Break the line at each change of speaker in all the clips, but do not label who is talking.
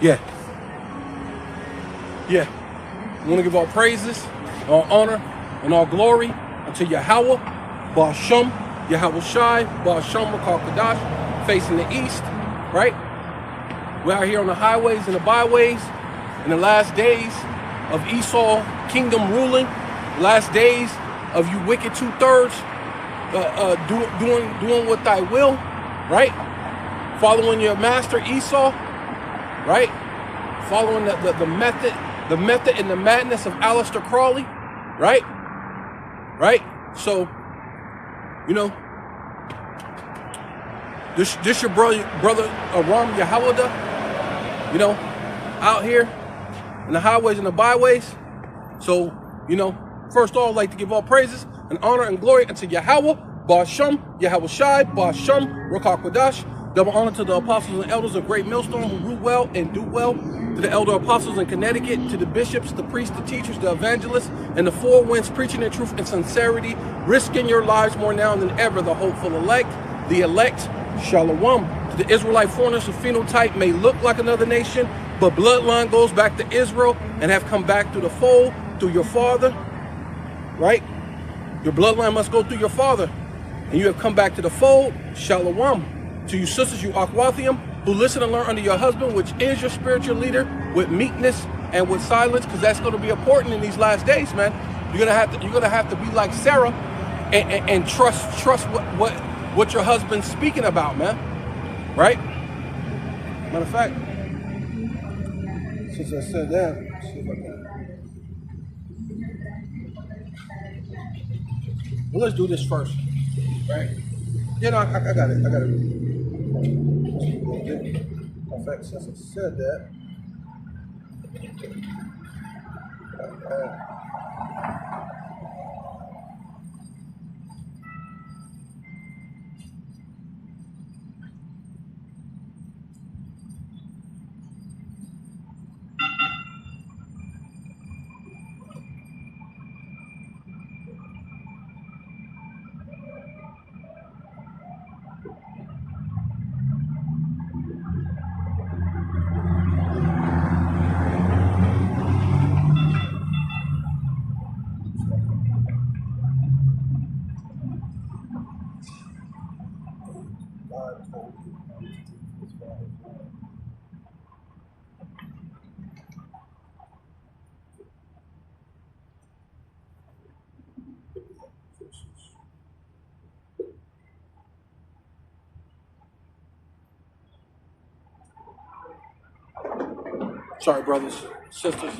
Yeah. Yeah. I want to give all praises, all honor, and all glory unto Yahweh, Ba'Shem, Yahweh Shai, Ba'Shem, Rakal Kadash, facing the east, right? We're out here on the highways and the byways in the last days of Esau kingdom ruling, last days of you wicked 2/3 doing what thy will, right? Following your master Esau, right? Following the method and the madness of Aleister Crowley, right? Right? So, you know, this your brother Aram Yahawada, you know, out here in the highways and the byways. So, you know, first of all, I'd like to give all praises and honor and glory unto Yahweh, Ba'Shem, Yahweh Shai, Ba'Shem, Rakal Kodash. Double honor to the apostles and elders of Great Millstone who rule well and do well, to the elder apostles in Connecticut, to the bishops, the priests, the teachers, the evangelists, and the four winds preaching in truth and sincerity, risking your lives more now than ever, the hopeful elect, the elect, Shalom. To the Israelite foreigners whose phenotype may look like another nation, but bloodline goes back to Israel and have come back through the fold, through your father, right? Your bloodline must go through your father, and you have come back to the fold, Shalom. To you sisters, you Akwathium, who listen and learn under your husband, which is your spiritual leader, with meekness and with silence, because that's going to be important in these last days, man. You're gonna have to be like Sarah and trust what your husband's speaking about, man. Right? Matter of fact, since I said that, let's see if I can. Well, let's do this first, right? Yeah, no, I got it. I got it. In fact, since I said that, sorry, brothers, sisters.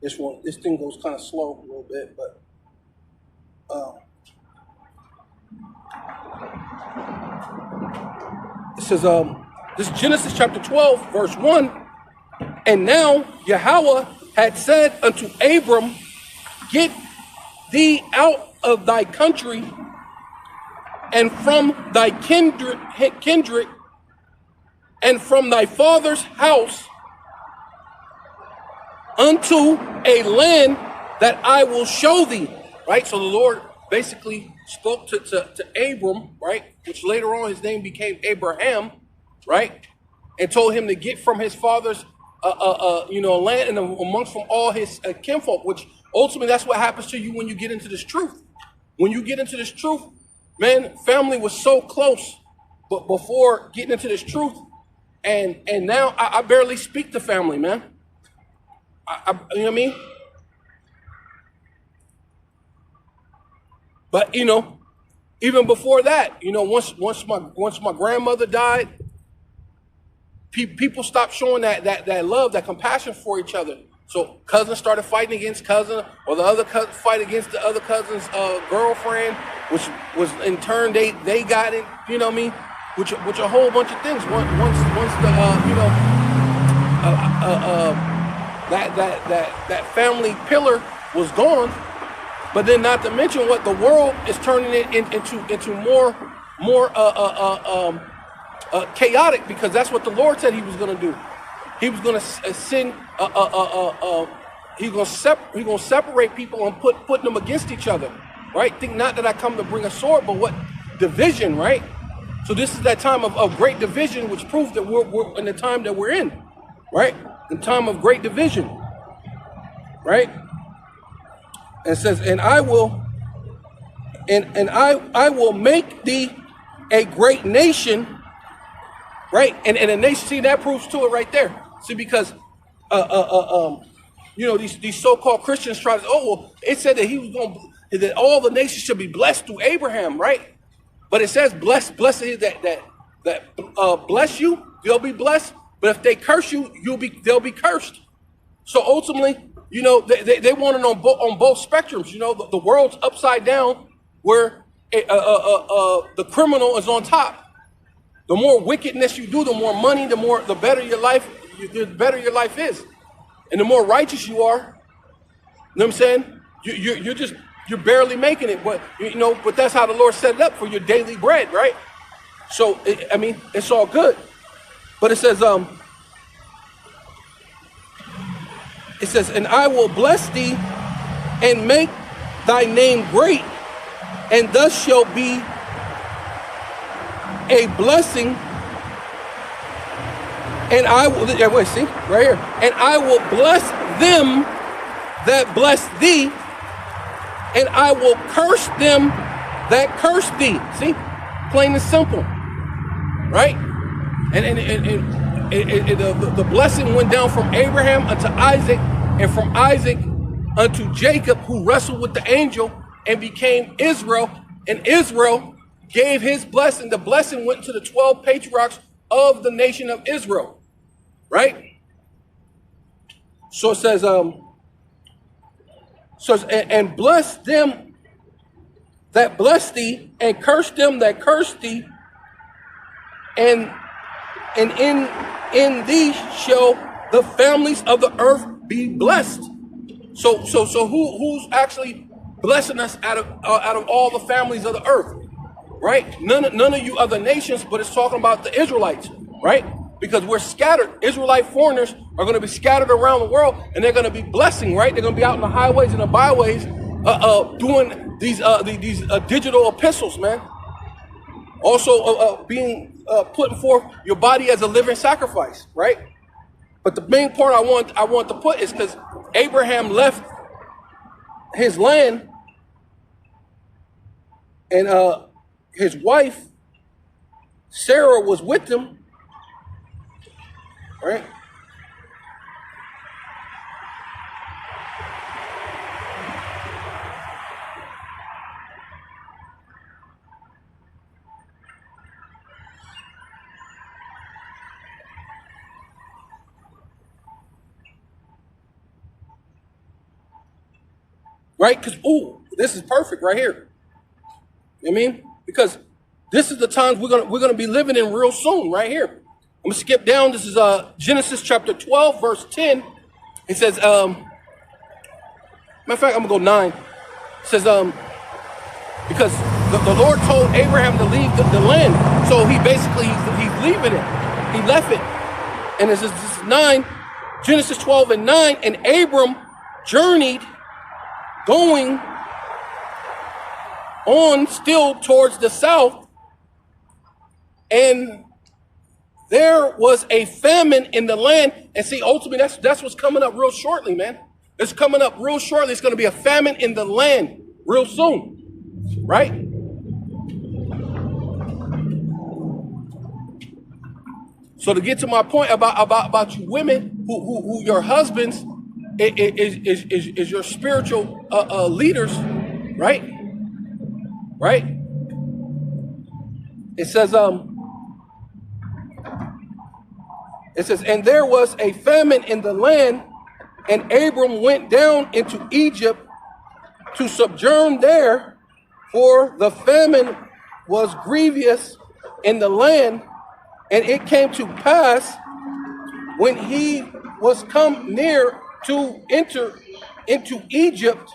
This thing goes kind of slow a little bit, but it says, this is Genesis chapter 12, verse 1. And now Yahweh had said unto Abram, get thee out of thy country and from thy kindred and from thy father's house unto a land that I will show thee. Right? So the Lord basically spoke to Abram, right? Which later on his name became Abraham, right? And told him to get from his father's land and amongst from all his kinfolk, which ultimately that's what happens to you when you get into this truth. When you get into this truth, man, family was so close, but before getting into this truth, and now I barely speak to family, man. You know what I mean? But you know, even before that, you know, once my grandmother died, people stopped showing that love, that compassion for each other. So cousins started fighting against cousin, or the other cousin fight against the other cousin's girlfriend, which was in turn they got it. You know what I mean? Which a whole bunch of things. Once the that family pillar was gone, but then not to mention what the world is turning it into more chaotic, because that's what the Lord said he was going to do. He was going to send he's going to separate people and put them against each other, right? Think not that I come to bring a sword, but what division, right? So this is that time of great division, which proves that we're in the time that we're in, right? The time of great division, right? And it says, and I will make thee a great nation, right? And a nation, see, that proves to it right there. See, because you know, these so-called Christians try to, oh, well, it said that he was going to, that all the nations should be blessed through Abraham, right? But it says blessed that bless you, they'll be blessed. But if they curse you, they'll be cursed. So ultimately, you know, they want it on both spectrums. You know, the world's upside down, where the criminal is on top. The more wickedness you do, the more money, the better your life, the better your life is, and the more righteous you are. You know what I'm saying? You're barely making it, but you know, but that's how the Lord set it up for your daily bread, right? So I mean, it's all good. But it says, and I will bless thee and make thy name great, and thus shall be a blessing. And I will, wait, see, right here. And I will bless them that bless thee, and I will curse them that curse thee. See, plain and simple, right? And the blessing went down from Abraham unto Isaac, and from Isaac unto Jacob, who wrestled with the angel and became Israel. And Israel gave his blessing. The blessing went to the 12 patriarchs of the nation of Israel, right? So it says, and bless them that bless thee, and curse them that curse thee, and in thee shall the families of the earth be blessed. So who's actually blessing us out of all the families of the earth, right? None of you other nations, but it's talking about the Israelites, right? Because we're scattered. Israelite foreigners are going to be scattered around the world, and they're going to be blessing, right? They're going to be out in the highways and the byways, doing these digital epistles, man. Also, putting forth your body as a living sacrifice, right? But the main part I want to put is because Abraham left his land, and his wife Sarah was with him, right? Right? Because, ooh, this is perfect right here. You know what I mean? Because this is the times we're gonna be living in real soon, right here. I'm gonna skip down. This is Genesis chapter 12, verse 10. It says, matter of fact, I'm gonna go 9. It says, because the Lord told Abraham to leave the land, so he's leaving it. He left it, and this is 9, Genesis 12 and 9, and Abram journeyed, going on still towards the south, and there was a famine in the land. And see, ultimately, that's what's coming up real shortly, man. It's coming up real shortly. It's going to be a famine in the land real soon, right? So to get to my point about you women who your husbands is your spiritual leaders, right? Right? It says, and there was a famine in the land, and Abram went down into Egypt to sojourn there, for the famine was grievous in the land. And it came to pass, when he was come near to enter into Egypt,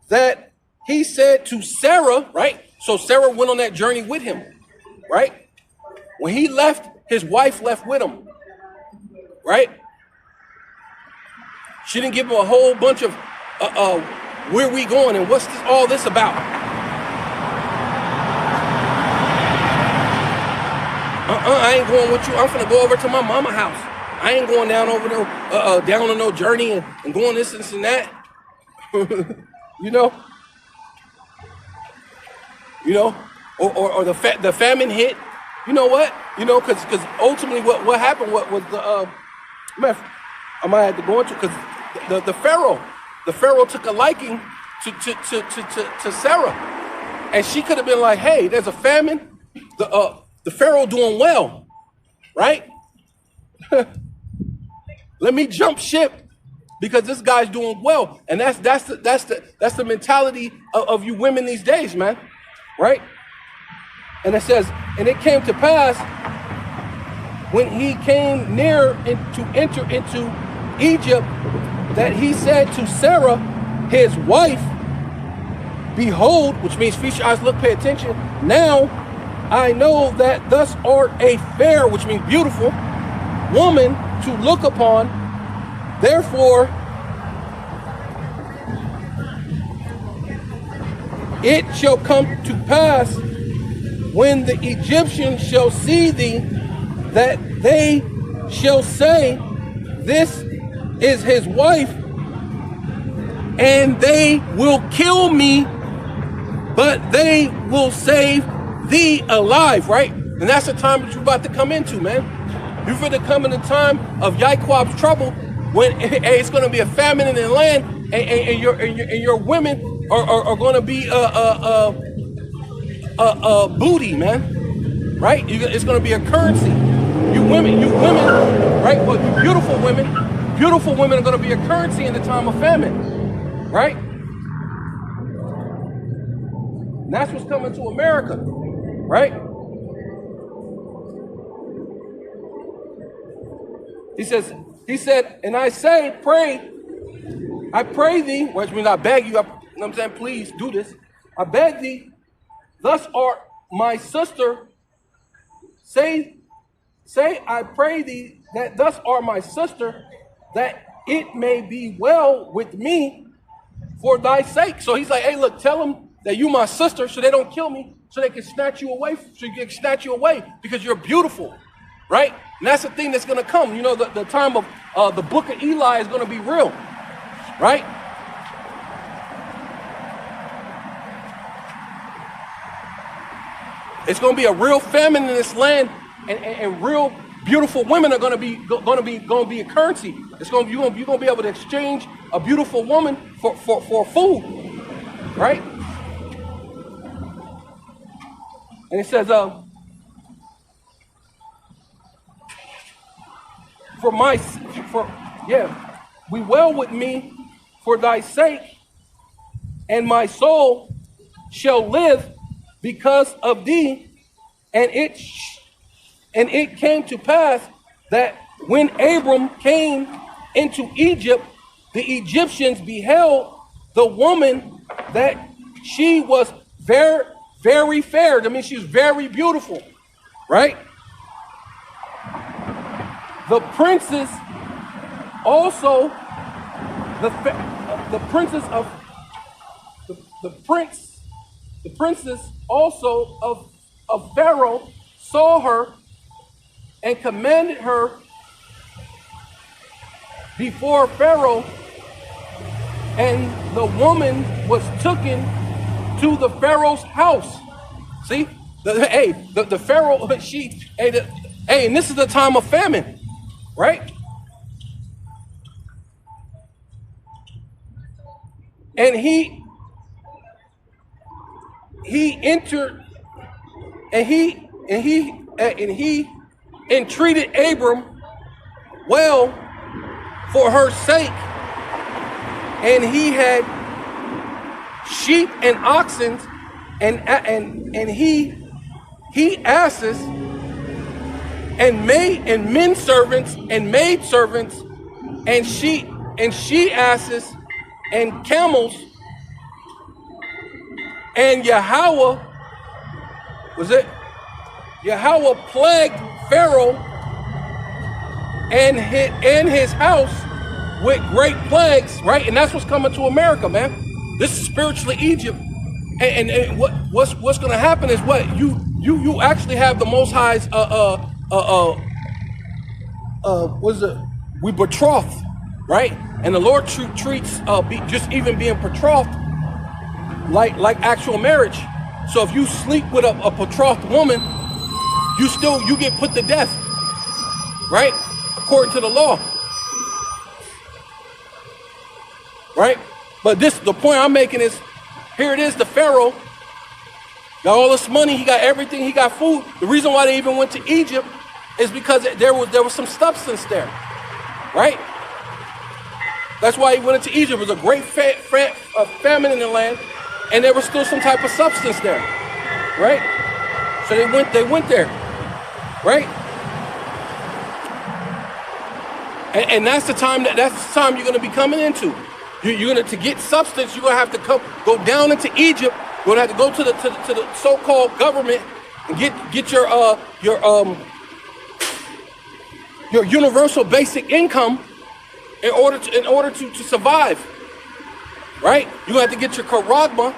that he said to Sarah, right? So Sarah went on that journey with him, right? When he left, his wife left with him, right? She didn't give him a whole bunch of, where we going and what's all this about? I ain't going with you. I'm finna go over to my mama house. I ain't going down over no down on no journey and going this and that. you know, you know, or the famine hit. You know what? You know, because ultimately what happened was the man, I might have to go into because the Pharaoh took a liking to Sarah, and she could have been like, hey, there's a famine. The Pharaoh doing well, right? Let me jump ship because this guy's doing well, and that's the mentality of you women these days, man, right? And it says, and it came to pass when he came near to enter into Egypt that he said to Sarah, his wife, behold, which means feature eyes, look, pay attention. Now I know that thus art a fair, which means beautiful, woman to look upon. Therefore, it shall come to pass when the Egyptians shall see thee, that they shall say, this is his wife, and they will kill me, but they will save thee alive, right? And that's the time that you're about to come into, man. You're going to come in the time of Yaquab's trouble, when it's going to be a famine in the land, and your women are going to be booty, man, right? It's going to be a currency. You women, right? Well, you beautiful women are going to be a currency in the time of famine, right? And that's what's coming to America, right? He said, and I say, I pray thee, which means I beg you, you know what I'm saying, please do this. I beg thee, thus art my sister. Say, I pray thee that thus art my sister, that it may be well with me for thy sake. So he's like, hey, look, tell them that you my sister so they don't kill me, so they can snatch you away, because you're beautiful, right? And that's the thing that's going to come. You know, the time of the book of Eli is going to be real, right? It's going to be a real famine in this land, and real beautiful women are going to be a currency. You're going to be able to exchange a beautiful woman for food, right? And it says, we well with me for thy sake, and my soul shall live because of thee. And it came to pass that when Abram came into Egypt, the Egyptians beheld the woman, that she was very, very fair. That means she was very beautiful, right? The princes also, the princes also of Pharaoh saw her and commanded her before Pharaoh, and the woman was taken to the Pharaoh's house. See, the Pharaoh, and this is the time of famine, right? And he entered, and he entreated Abram well for her sake, and he had sheep and oxen, and he asses, and men servants and maid servants, and she asses and camels. And Yahweh plagued Pharaoh and his house with great plagues, right? And that's what's coming to America, man. This is spiritually Egypt. And what's going to happen is what? You actually have the Most High's what is it? We betroth, right? And the Lord treats just even being betrothed like actual marriage. So if you sleep with a betrothed woman, you get put to death, right? According to the law, right? But the point I'm making is, here it is, the Pharaoh got all this money, he got everything, he got food. The reason why they even went to Egypt is because there was some substance there, right? That's why he went into Egypt. It was a great famine in the land, and there was still some type of substance there, right? So they went there, right? And that's the time you're going to be coming into. You're going to get substance. You're going to have to go down into Egypt. You're going to have to go to the so-called government and get your universal basic income in order to survive, right? You're going to have to get your karagma,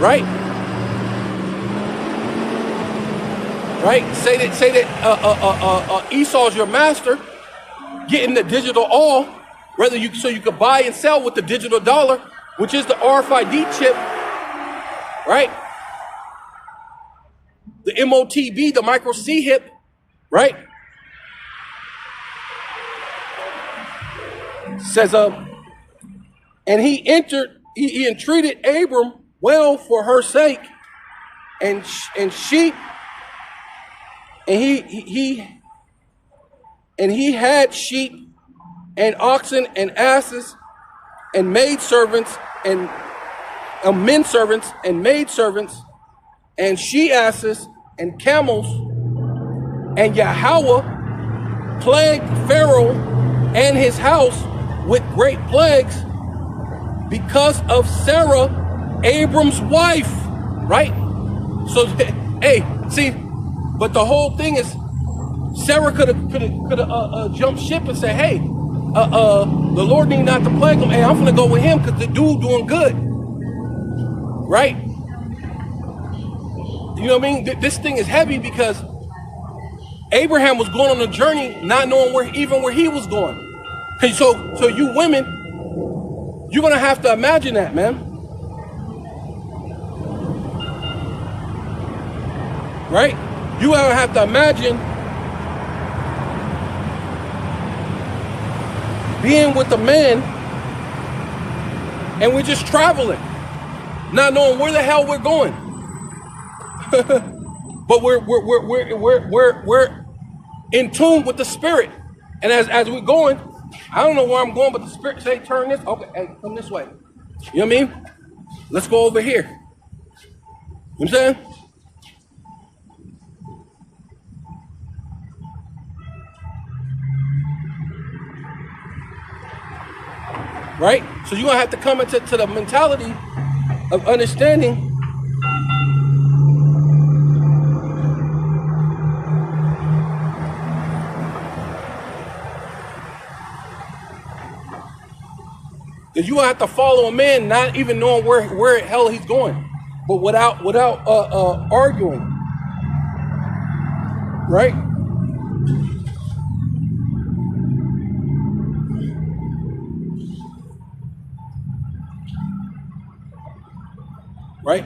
right? Right? Say that Esau's your master, getting the digital all, so you could buy and sell with the digital dollar, which is the RFID chip, right? The MOTB, the micro C hip, right? Says, and he entreated Abram well for her sake, and he had sheep and oxen and asses and maidservants and men servants and maidservants and she asses and camels, and Yahweh plagued Pharaoh and his house with great plagues because of Sarah, Abram's wife, right? So, hey, see, but the whole thing is, Sarah could have jumped ship and said, hey, the Lord need not to plague him. Hey, I'm gonna go with him because the dude doing good, right? You know what I mean? This thing is heavy because Abraham was going on a journey not knowing where he was going. And so you women, you're gonna have to imagine that, man. Right? You're gonna have to imagine being with a man and we're just traveling, not knowing where the hell we're going. But we're in tune with the spirit. And as we're going, I don't know where I'm going, but the spirit say turn this. Okay, hey, come this way. You know what I mean? Let's go over here. You know what I'm saying? Right? So you're gonna have to come into the mentality of understanding that you gonna have to follow a man not even knowing where the hell he's going, but without arguing. Right? Right?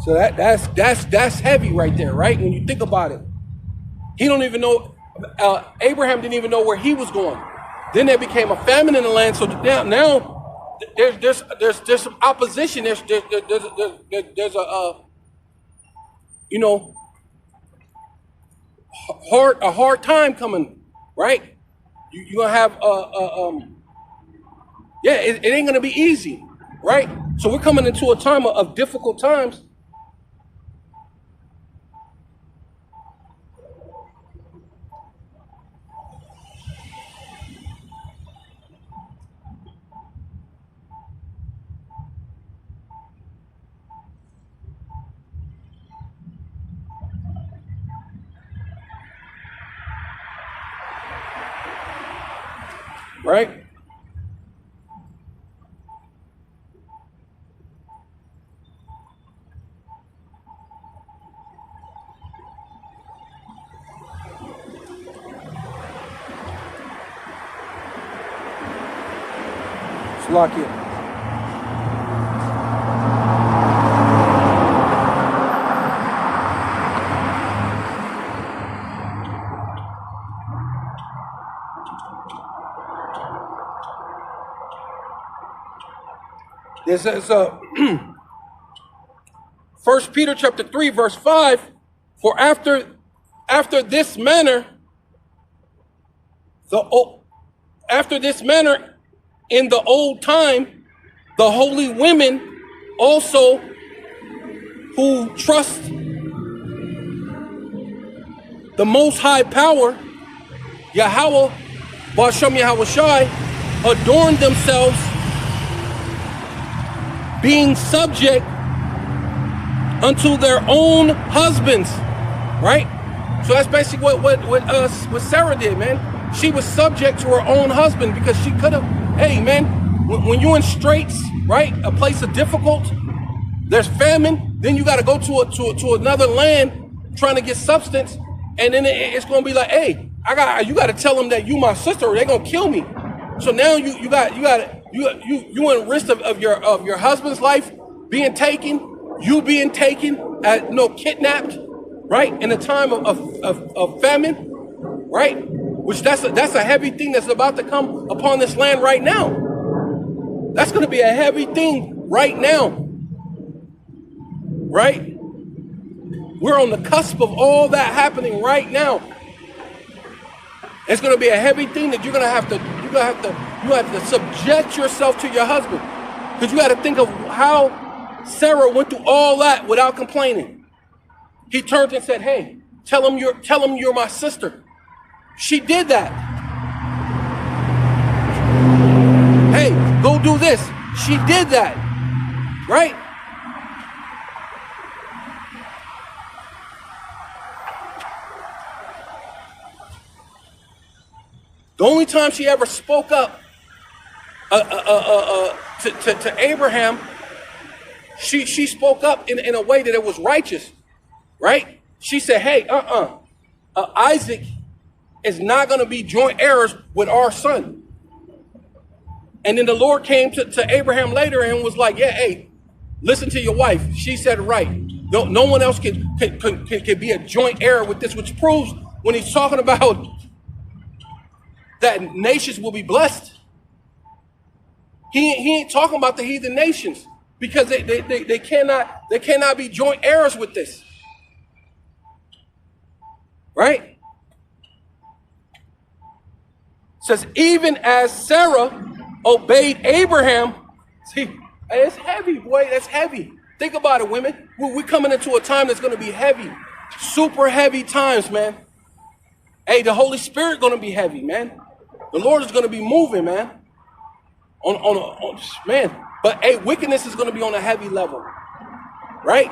So that's heavy right there, right? When you think about it, he don't even know. Abraham didn't even know where he was going. Then there became a famine in the land. So now there's some opposition. There's a you know a hard time coming, right? You're gonna have yeah, it ain't gonna be easy, right? So we're coming into a time of difficult times. right? Slovakia. It says, 1 Peter chapter 3, verse 5, for after this manner, after this manner in the old time, the holy women also who trust the Most High Power, Yahweh, Bashem Yahweh Shai, adorn themselves, being subject unto their own husbands, right? So that's basically what Sarah did, man. She was subject to her own husband because she could have, hey, man, when you're in straits, right, a place of difficult, there's famine, then you got to go to another land trying to get substance, and then it's going to be like, hey, you got to tell them that you my sister, or they're going to kill me. So now you in risk of your husband's life being taken, you being taken, kidnapped, right? In a time of famine, right? Which that's a heavy thing that's about to come upon this land right now. That's going to be a heavy thing right now, right? We're on the cusp of all that happening right now. It's going to be a heavy thing that you're going to have to subject yourself to your husband, because you got to think of how Sarah went through all that without complaining. He turned and said, "Hey, tell him you're my sister." She did that. Hey, go do this. She did that, right? The only time she ever spoke up to Abraham, she spoke up in a way that it was righteous, right? She said, hey, Isaac is not going to be joint heirs with our son. And then the Lord came to Abraham later and was like, yeah, hey, listen to your wife. She said it right. No one else can be a joint heir with this, which proves when he's talking about that nations will be blessed, he ain't talking about the heathen nations, because they cannot be joint heirs with this, right? It says, even as Sarah obeyed Abraham. See, it's heavy, boy. That's heavy. Think about it, women. We're coming into a time that's going to be heavy, super heavy times, man. Hey, the Holy Spirit going to be heavy, man. The Lord is going to be moving, man. Man. But hey, wickedness is going to be on a heavy level, right?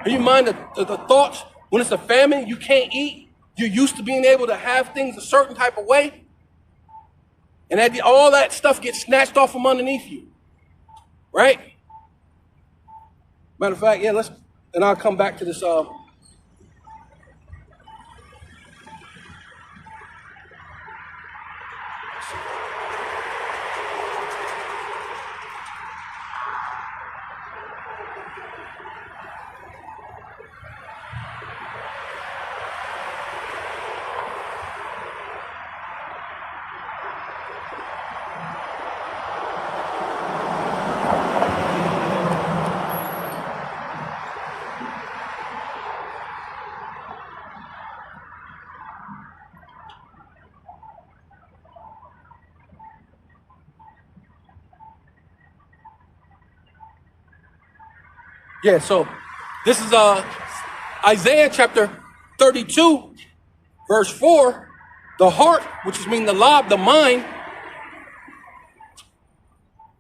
Can you mind the thoughts when it's a famine, you can't eat. You're used to being able to have things a certain type of way, and all that stuff gets snatched off from underneath you, right? Matter of fact, yeah, and I'll come back to this. Yeah, so this is Isaiah chapter 32, verse 4. The heart, which is mean the lob, the mind,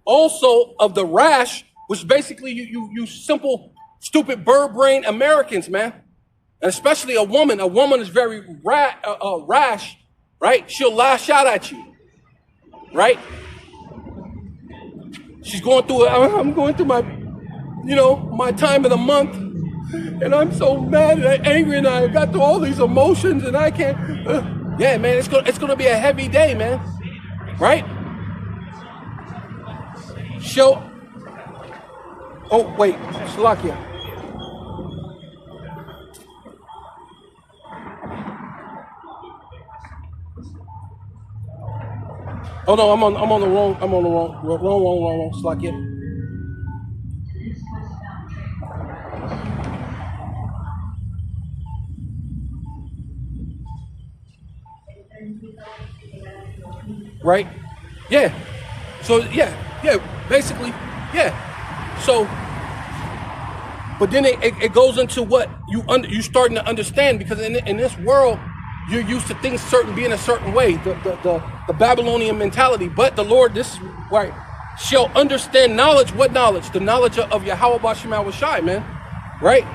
also of the rash, which basically you simple, stupid bird brain Americans, man. And especially a woman. A woman is very rash, right? She'll lash out at you. right? She's going through, I'm going through my, my time of the month, and I'm so mad and angry, and I got through all these emotions, and I can't. Yeah, man, it's gonna be a heavy day, man, right? Oh wait, Slovakia. Oh no, I'm on the wrong, Slovakia. Right? Yeah. So yeah, basically, yeah. So, but then it goes into what you starting to understand, because in this world you're used to things being a certain way, the Babylonian mentality. But the Lord, this is right, shall understand knowledge. What knowledge? The knowledge of Yahweh Bashim Shai, man, right?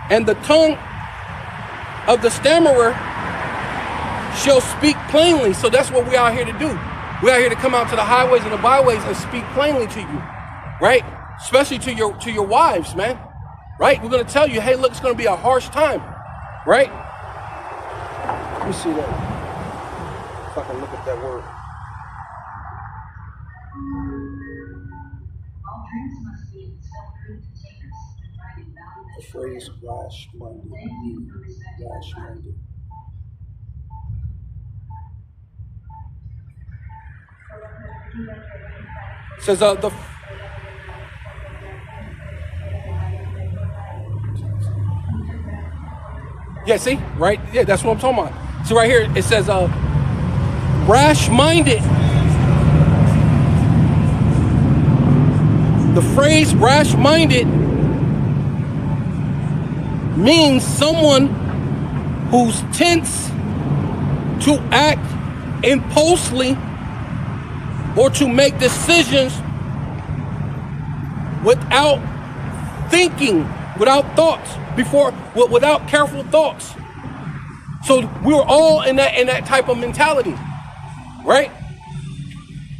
And the tongue of the stammerer shall speak plainly. So that's what we are here to do. We are here to come out to the highways and the byways and speak plainly to you, right? Especially to your wives, man, right? We're gonna tell you, hey, look, it's gonna be a harsh time, right? Let me see that. If I can look at that word. The phrase rash-minded. Rash-minded. Says yeah, see, right? Yeah, that's what I'm talking about. So right here it says rash-minded. The phrase rash-minded means someone who's tense to act impulsively or to make decisions without thinking, without thoughts, without careful thoughts. So we're all in that type of mentality, right?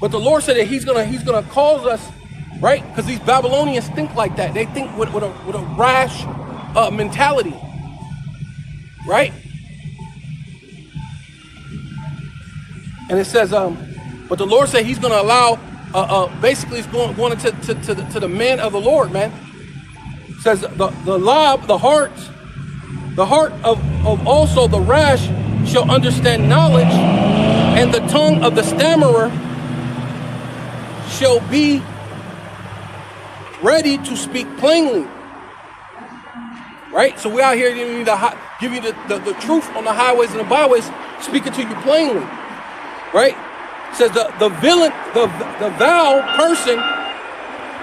But the Lord said that He's gonna cause us, right? Because these Babylonians think like that. They think with a rash mentality, right? And it says, but the Lord said He's going to allow, basically it's going to the men of the Lord, man. It says the heart of also the rash shall understand knowledge, and the tongue of the stammerer shall be ready to speak plainly. Right? So we're out here to give you the truth on the highways and the byways, speaking to you plainly. Right? It says the villain, the vile person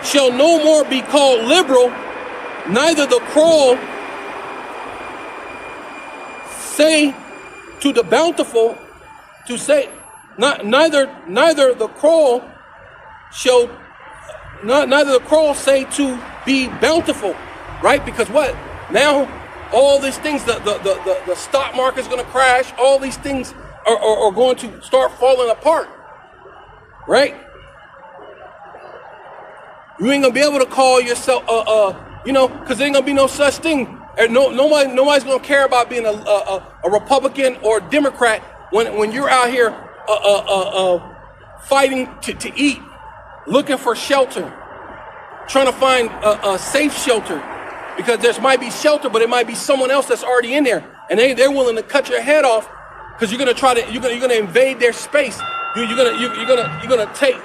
shall no more be called liberal, neither the cruel say to the bountiful to say, neither the cruel shall neither the cruel say to be bountiful, right? Because what? Now all these things, the stock market's gonna crash, all these things are going to start falling apart. Right? You ain't gonna be able to call yourself, because there ain't gonna be no such thing. Nobody's gonna care about being a Republican or a Democrat when you're out here fighting to eat, looking for shelter, trying to find a safe shelter, because there might be shelter, but it might be someone else that's already in there, and they're willing to cut your head off because you're gonna invade their space. You're gonna take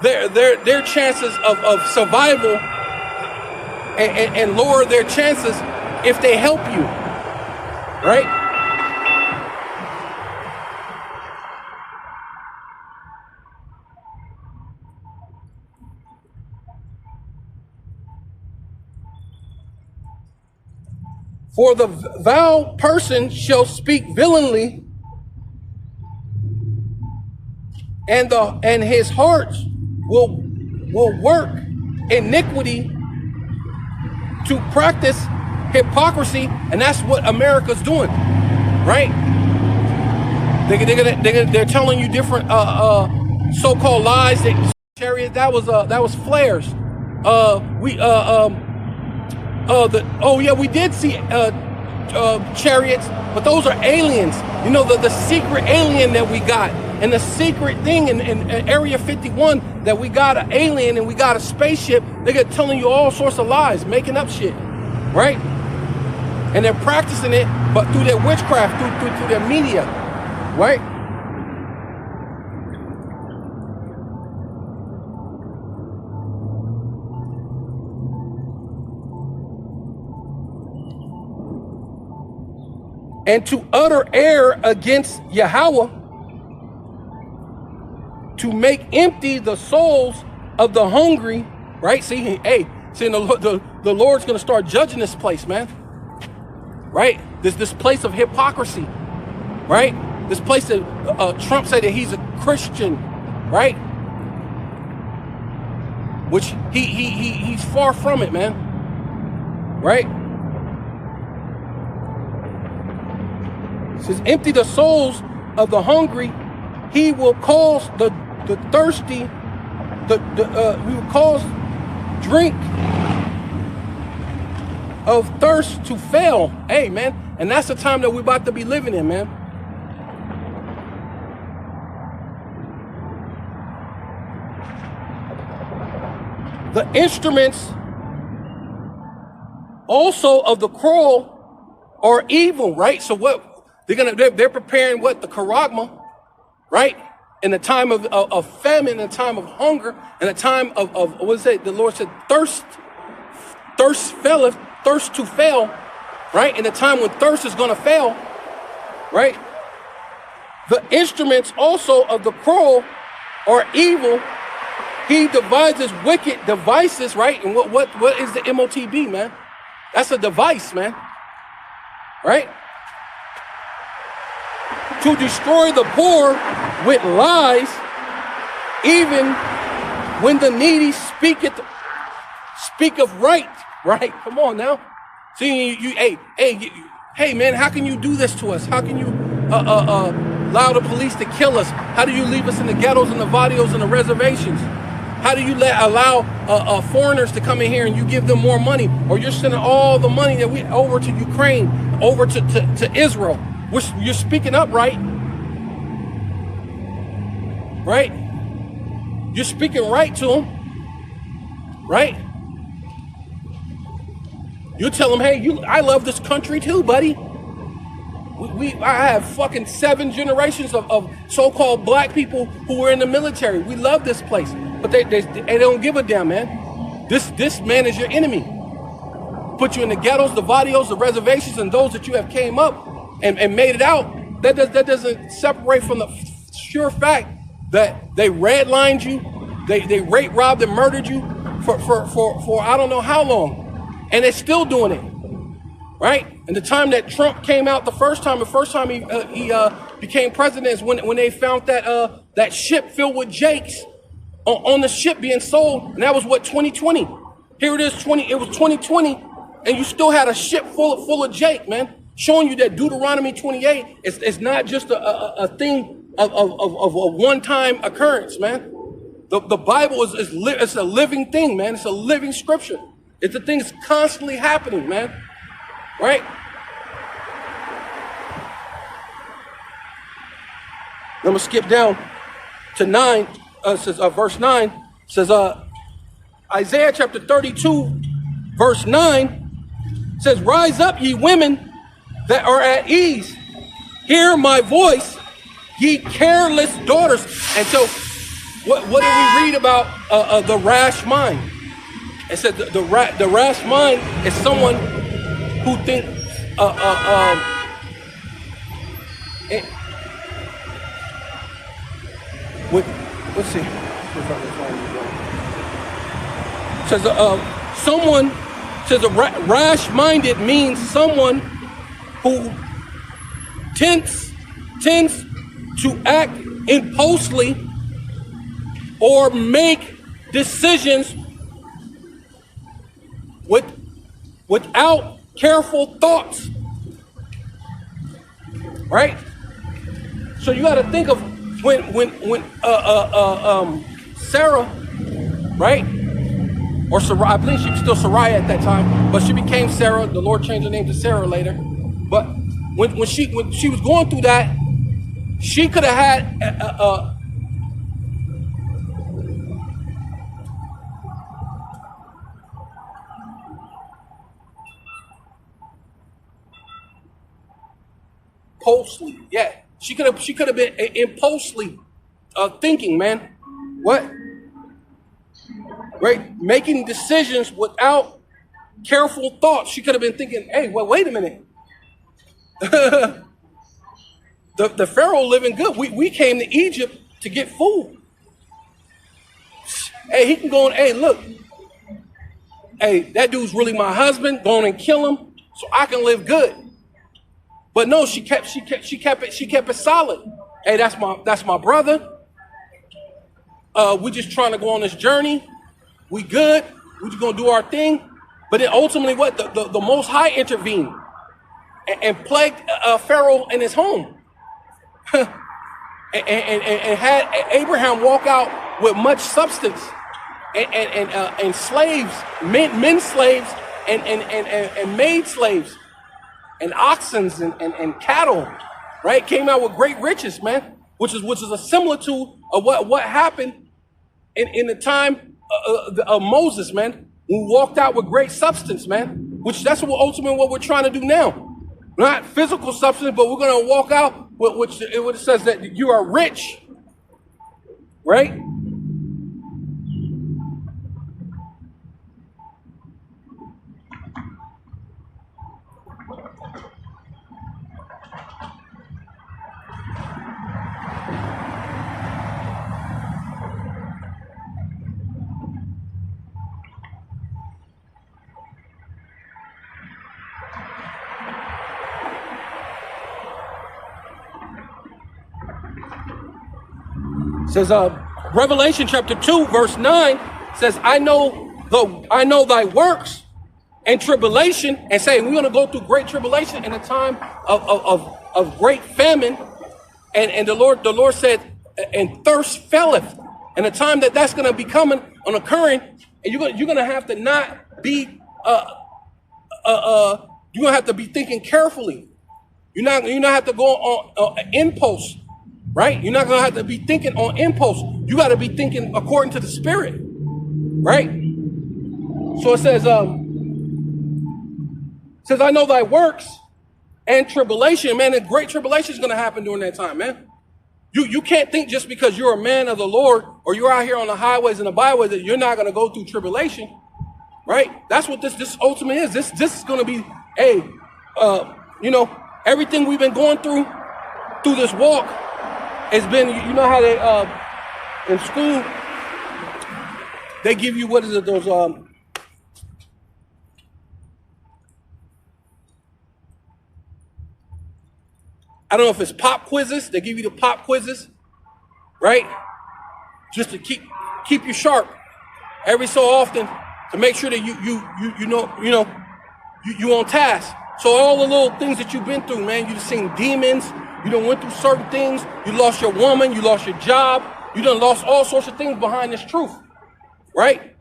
their chances of survival and lower their chances if they help you, right? For the vile person shall speak villainy, and his heart will work iniquity to practice hypocrisy, and that's what America's doing, right? They're telling you different so-called lies that chariot, that was flares. We did see chariots, but those are aliens. You know, the secret alien that we got, and the secret thing in Area 51 that we got an alien and we got a spaceship. They get telling you all sorts of lies, making up shit, right? And they're practicing it, but through their witchcraft, through their media, right? And to utter error against Yahweh, to make empty the souls of the hungry, right? See, the Lord's going to start judging this place, man. Right? This place of hypocrisy, right? This place that Trump said that he's a Christian, right? Which he's far from it, man. Right? It says, empty the souls of the hungry. He will cause the thirsty, he will cause drink of thirst to fail. Hey, man. And that's the time that we're about to be living in, man. The instruments also of the quarrel are evil, right? So what they're preparing what? The charagma, right? In the time of famine, in the time of hunger, in the time of what is it? The Lord said, thirst faileth, thirst to fail, right? In the time when thirst is going to fail, right? The instruments also of the quarrel are evil. He devises wicked devices, right? And what is the MOTB, man? That's a device, man, right? To destroy the poor with lies, even when the needy speak of right. Come on now. See, hey, man, how can you do this to us? How can you allow the police to kill us? How do you leave us in the ghettos and the barrios and the reservations? How do you allow foreigners to come in here and you give them more money, or you're sending all the money that we over to Ukraine, over to Israel? You're speaking up, right? Right? You're speaking right to them, right? You tell them, hey, I love this country too, buddy. I have fucking 7 generations of so-called black people who were in the military. We love this place, but they don't give a damn, man. This man is your enemy. Put you in the ghettos, the barrios, the reservations, and those that you have came up and made it out. That doesn't separate from the sure fact that they redlined you, they raped, robbed, and murdered you for I don't know how long, and they're still doing it. Right? And the time that Trump came out, the first time he became president is when they found that ship filled with Jakes on the ship being sold, and that was what, 2020. Here it is, it was 2020, and you still had a ship full of Jake, man, showing you that Deuteronomy 28 is not just a thing of a one-time occurrence, man. The Bible is a living thing, man. It's a living scripture. It's a thing that's constantly happening, man. Right? I'm going to skip down to 9, verse 9. Says, Isaiah chapter 32, verse 9, says, rise up, ye women that are at ease. Hear my voice, ye careless daughters. And so, what did we read about the rash mind? It said the rash mind is someone who think let's see. Says someone says rash-minded means someone who tends to act impulsively or make decisions without careful thoughts, right? So you got to think of Sarah, right? Or Sarai, I believe she was still Sarai at that time, but she became Sarah. The Lord changed her name to Sarah later. But when she was going through that, she could have had impulsively, yeah. She could have been impulsively thinking, man. What? Right? Making decisions without careful thought. She could have been thinking, hey, well, wait a minute. the Pharaoh living good. We came to Egypt to get food. Hey, he can go and, hey, look. Hey, that dude's really my husband. Go on and kill him so I can live good. But no, she kept it solid. Hey, that's my brother. We just trying to go on this journey. We good. We just gonna do our thing. But then ultimately, what the Most High intervened and plagued Pharaoh in his home, and had Abraham walk out with much substance and slaves, men slaves, and maid slaves, and oxen and cattle, right? Came out with great riches, man. Which is a similitude of what happened in the time of Moses, man, who walked out with great substance, man. Which that's ultimately what we're trying to do now. Not physical substance, but we're going to walk out with which it says that you are rich, right? It says Revelation chapter 2 verse 9 says, I know thy works and tribulation, and saying we're going to go through great tribulation in a time of great famine, and the Lord said, and thirst faileth, and the time that's going to be coming on occurring, and you're going to have to not be you're going to have to be thinking carefully. You're not have to go on impulse. Right? You're not going to have to be thinking on impulse. You got to be thinking according to the Spirit. Right? So it says, I know thy works and tribulation. Man, a great tribulation is going to happen during that time, man. You can't think just because you're a man of the Lord or you're out here on the highways and the byways that you're not going to go through tribulation. Right? That's what this ultimate is. This is going to be, everything we've been going through this walk. It's been, you know how they, in school, they give you, what is it, those, I don't know if it's pop quizzes. They give you the pop quizzes, right? Just to keep you sharp every so often to make sure that you on task. So all the little things that you've been through, man, you've seen demons. You done went through certain things. You lost your woman. You lost your job. You done lost all sorts of things behind this truth, right?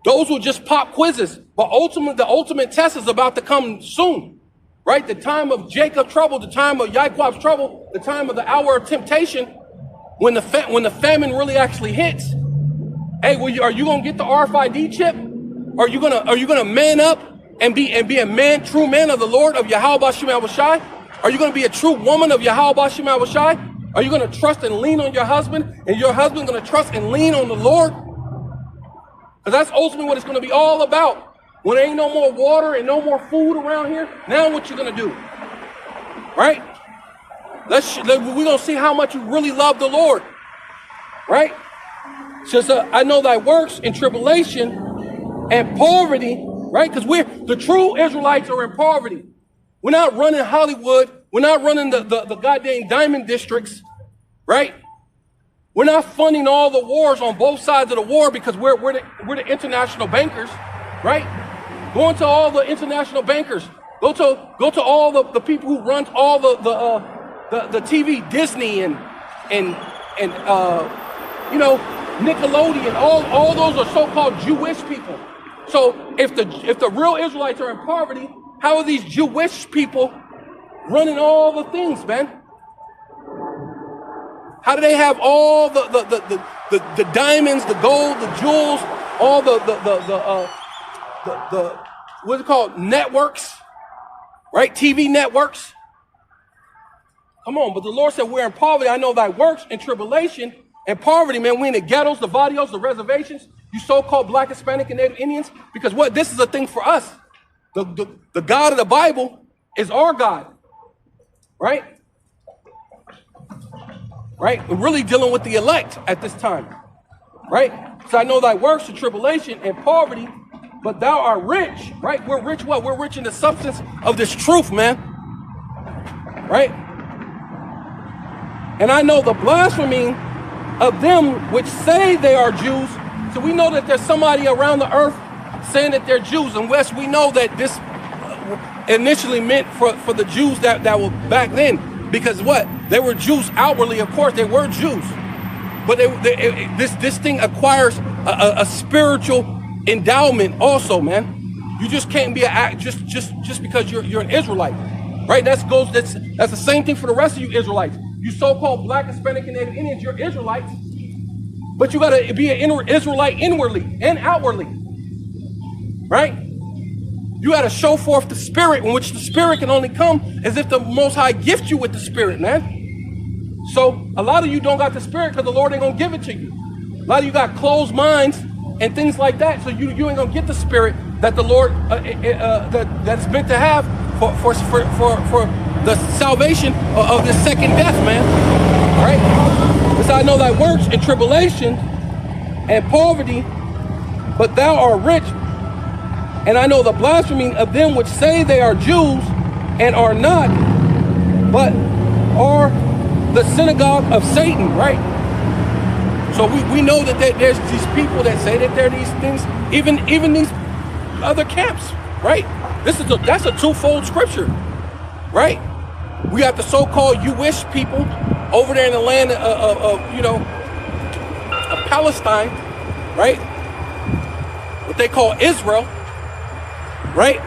Those were just pop quizzes. But the ultimate test is about to come soon, right? The time of Jacob's trouble, the time of Yaakov's trouble, the time of the hour of temptation, when the famine really actually hits. Hey, are you gonna get the RFID chip? Are you gonna man up and be a true man of the Lord of Yahweh Bashim Al-Shai? Are you going to be a true woman of Yahweh Bashim Al-Shai? Are you going to trust and lean on your husband, and your husband going to trust and lean on the Lord? Because that's ultimately what it's going to be all about. When there ain't no more water and no more food around here, now what you going to do? Right? We're going to see how much you really love the Lord. Right? Says, I know thy works in tribulation and poverty, right? Because the true Israelites are in poverty. We're not running Hollywood. We're not running the goddamn diamond districts, right? We're not funding all the wars on both sides of the war because we're the international bankers, right? Going to all the international bankers. Go to all the people who run all the TV Disney and you know, Nickelodeon, all those are so-called Jewish people. So if the real Israelites are in poverty, how are these Jewish people running all the things, man? How do they have all the diamonds, the gold, the jewels, all the what's it called, networks, right? TV networks. Come on, but the Lord said we're in poverty. I know thy works and tribulation and poverty, man. We in the ghettos, the barrios, the reservations. You so-called Black, Hispanic, and Native Indians, because what? This is a thing for us. The God of the Bible is our God, right? Right? We're really dealing with the elect at this time, right? So I know thy works, the tribulation and poverty, but thou art rich, right? We're rich what? We're rich in the substance of this truth, man, right? And I know the blasphemy of them which say they are Jews. So we know that there's somebody around the earth saying that they're Jews. Unless we know that this initially meant for the Jews that were back then. Because what? They were Jews outwardly, of course, they were Jews. But this thing acquires a spiritual endowment also, man. You just can't be just because you're an Israelite, right? That's the same thing for the rest of you Israelites. You so-called Black, Hispanic, and Native Indians, you're Israelites, but you got to be an Israelite inwardly and outwardly, right? You got to show forth the Spirit, in which the Spirit can only come as if the Most High gift you with the Spirit, man. So a lot of you don't got the Spirit because the Lord ain't gonna give it to you. A lot of you got closed minds and things like that, so you ain't gonna get the Spirit that the Lord that's meant to have for the salvation of this second death, man. Right? Because I know thy works and tribulation and poverty, but thou art rich. And I know the blasphemy of them which say they are Jews and are not, but are the synagogue of Satan, right? So we know that there's these people that say that they're these things, even these other camps, right? That's a twofold scripture, right? We got the so-called Jewish people over there in the land of Palestine, right? What they call Israel, right?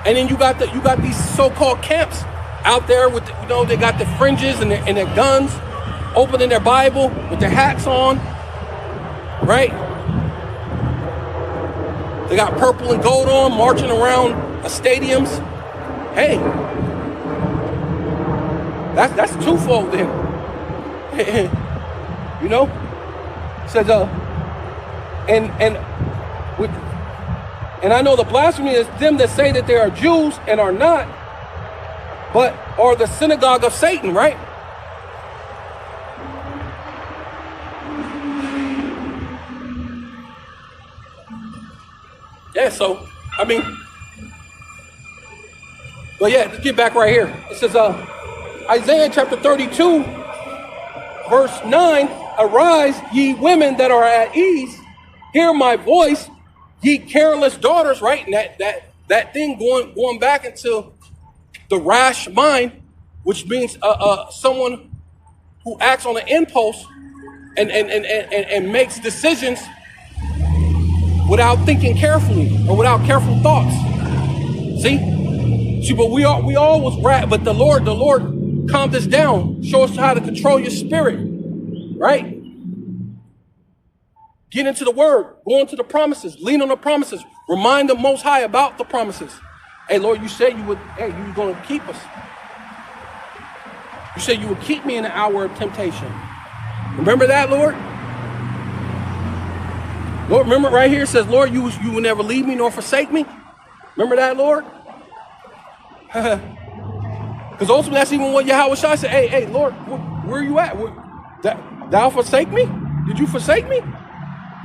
And then you got these so-called camps out there with they got the fringes and their guns, opening their Bible with their hats on, right? They got purple and gold on, marching around stadiums. Hey, that's twofold then. You know, says and I know the blasphemy is them that say that they are Jews and are not, but are the synagogue of Satan, right? Yeah, so, I mean, but yeah, let's get back right here. It says, Isaiah chapter 32, verse 9, arise, ye women that are at ease, hear my voice, ye careless daughters, right? And that thing going back into the rash mind, which means someone who acts on an impulse and makes decisions without thinking carefully or without careful thoughts. See, but we all was rat, but the Lord calmed us down, show us how to control your spirit, right? Get into the word, go into the promises, lean on the promises, remind the Most High about the promises. Hey, Lord, you said you were going to keep us. You said you would keep me in the hour of temptation. Remember that, Lord? Lord, remember right here, it says, Lord, you will never leave me nor forsake me. Remember that, Lord? Because ultimately, that's even what Yahweh Shai said. Hey, Lord, where are you at? Thou forsake me? Did you forsake me?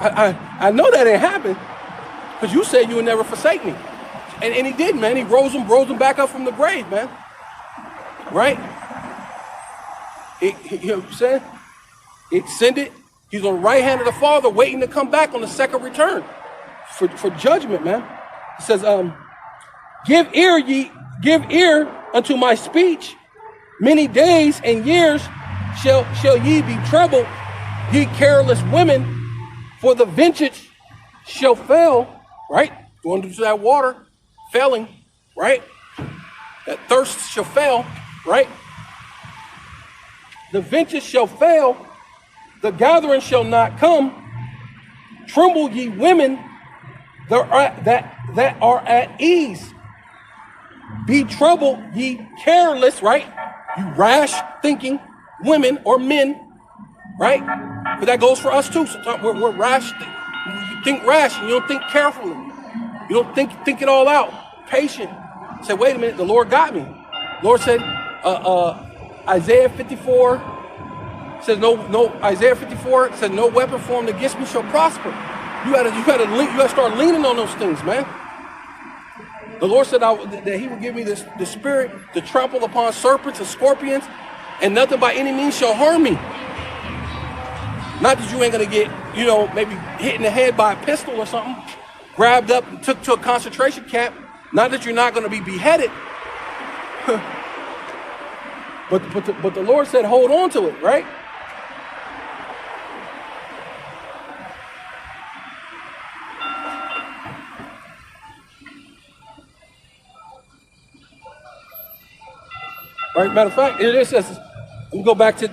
I know that didn't happen, because you said you would never forsake me. And he did, man. He rose him back up from the grave, man. Right? You know what I'm saying? He ascended. He's on the right hand of the Father, waiting to come back on the second return for judgment, man. He says, give ear unto my speech. Many days and years shall ye be troubled, ye careless women, for the vintage shall fail, right? Going into that water, failing, right? That thirst shall fail, right? The vintage shall fail, the gathering shall not come. Tremble ye women that are at ease. Be troubled ye careless, right? You rash thinking women or men, right? But that goes for us too. Sometimes we're rash. You think rash and you don't think carefully. You don't think it all out. Patient. Say, wait a minute, the Lord got me. The Lord said, Isaiah 54 says Isaiah 54 says no weapon formed against me shall prosper. You gotta start leaning on those things, man. The Lord said that He would give me the spirit to trample upon serpents and scorpions, and nothing by any means shall harm me. Not that you ain't gonna get, maybe hit in the head by a pistol or something, grabbed up and took to a concentration camp. Not that you're not gonna be beheaded. but the Lord said, hold on to it, right? Right. Matter of fact, it says, let me go back to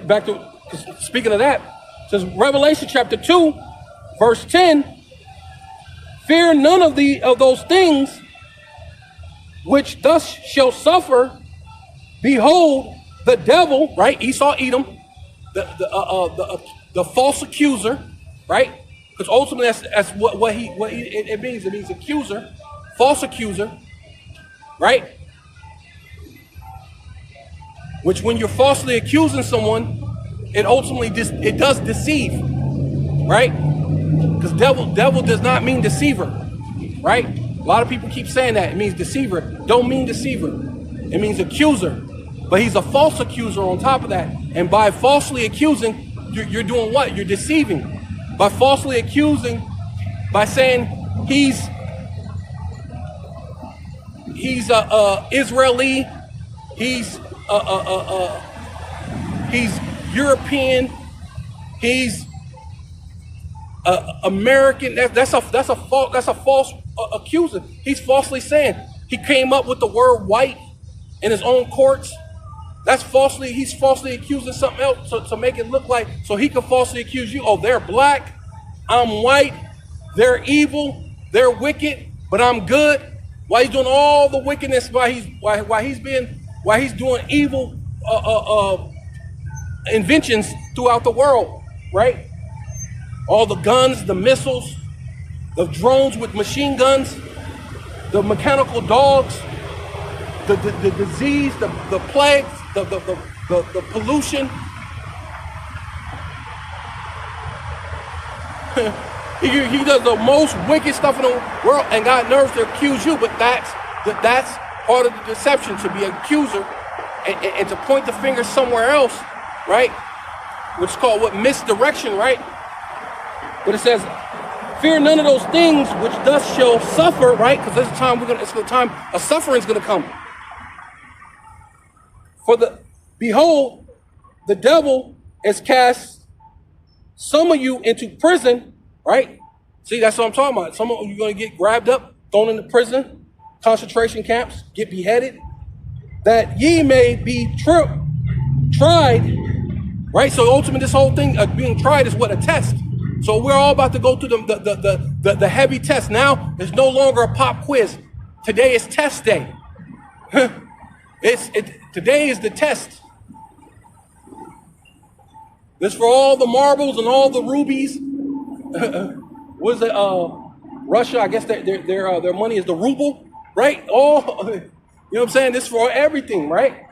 speaking of that. It says Revelation chapter 2, verse 10. Fear none of those things which thus shall suffer. Behold, the devil, right? Esau, Edom, the false accuser, right? Because ultimately that's what it means. It means accuser, false accuser, right? Which, when you're falsely accusing someone, it ultimately it does deceive, right? Because devil does not mean deceiver, right? A lot of people keep saying that it means deceiver. Don't mean deceiver. It means accuser. But he's a false accuser on top of that. And by falsely accusing, you're doing what? You're deceiving. By falsely accusing, by saying he's Israeli, he's European, he's American. That's a false accuser. He's falsely saying he came up with the word white in his own courts. He's falsely accusing something else to make it look like, so he can falsely accuse you. Oh, they're black, I'm white, they're evil, they're wicked, but I'm good. While he's doing all the wickedness, while he's doing evil inventions throughout the world, right? All the guns, the missiles, the drones with machine guns, the mechanical dogs, the disease, the plagues, the pollution. he does the most wicked stuff in the world and got nerves to accuse you, but that's part of the deception, to be an accuser and to point the finger somewhere else, right? Which is called misdirection, right? But it says, fear none of those things which thus shall suffer, right? Because there's a time it's the time a suffering's gonna come. Behold, the devil has cast some of you into prison, right? See, that's what I'm talking about. Some of you are gonna get grabbed up, thrown into prison, concentration camps, get beheaded, that ye may be tried, right? So ultimately, this whole thing of being tried is what? A test. So we're all about to go through the heavy test. Now it's no longer a pop quiz. Today is test day. Today is the test. This for all the marbles and all the rubies. What is it? Russia, I guess their money is the ruble, right? All, you know what I'm saying? This is for everything, right?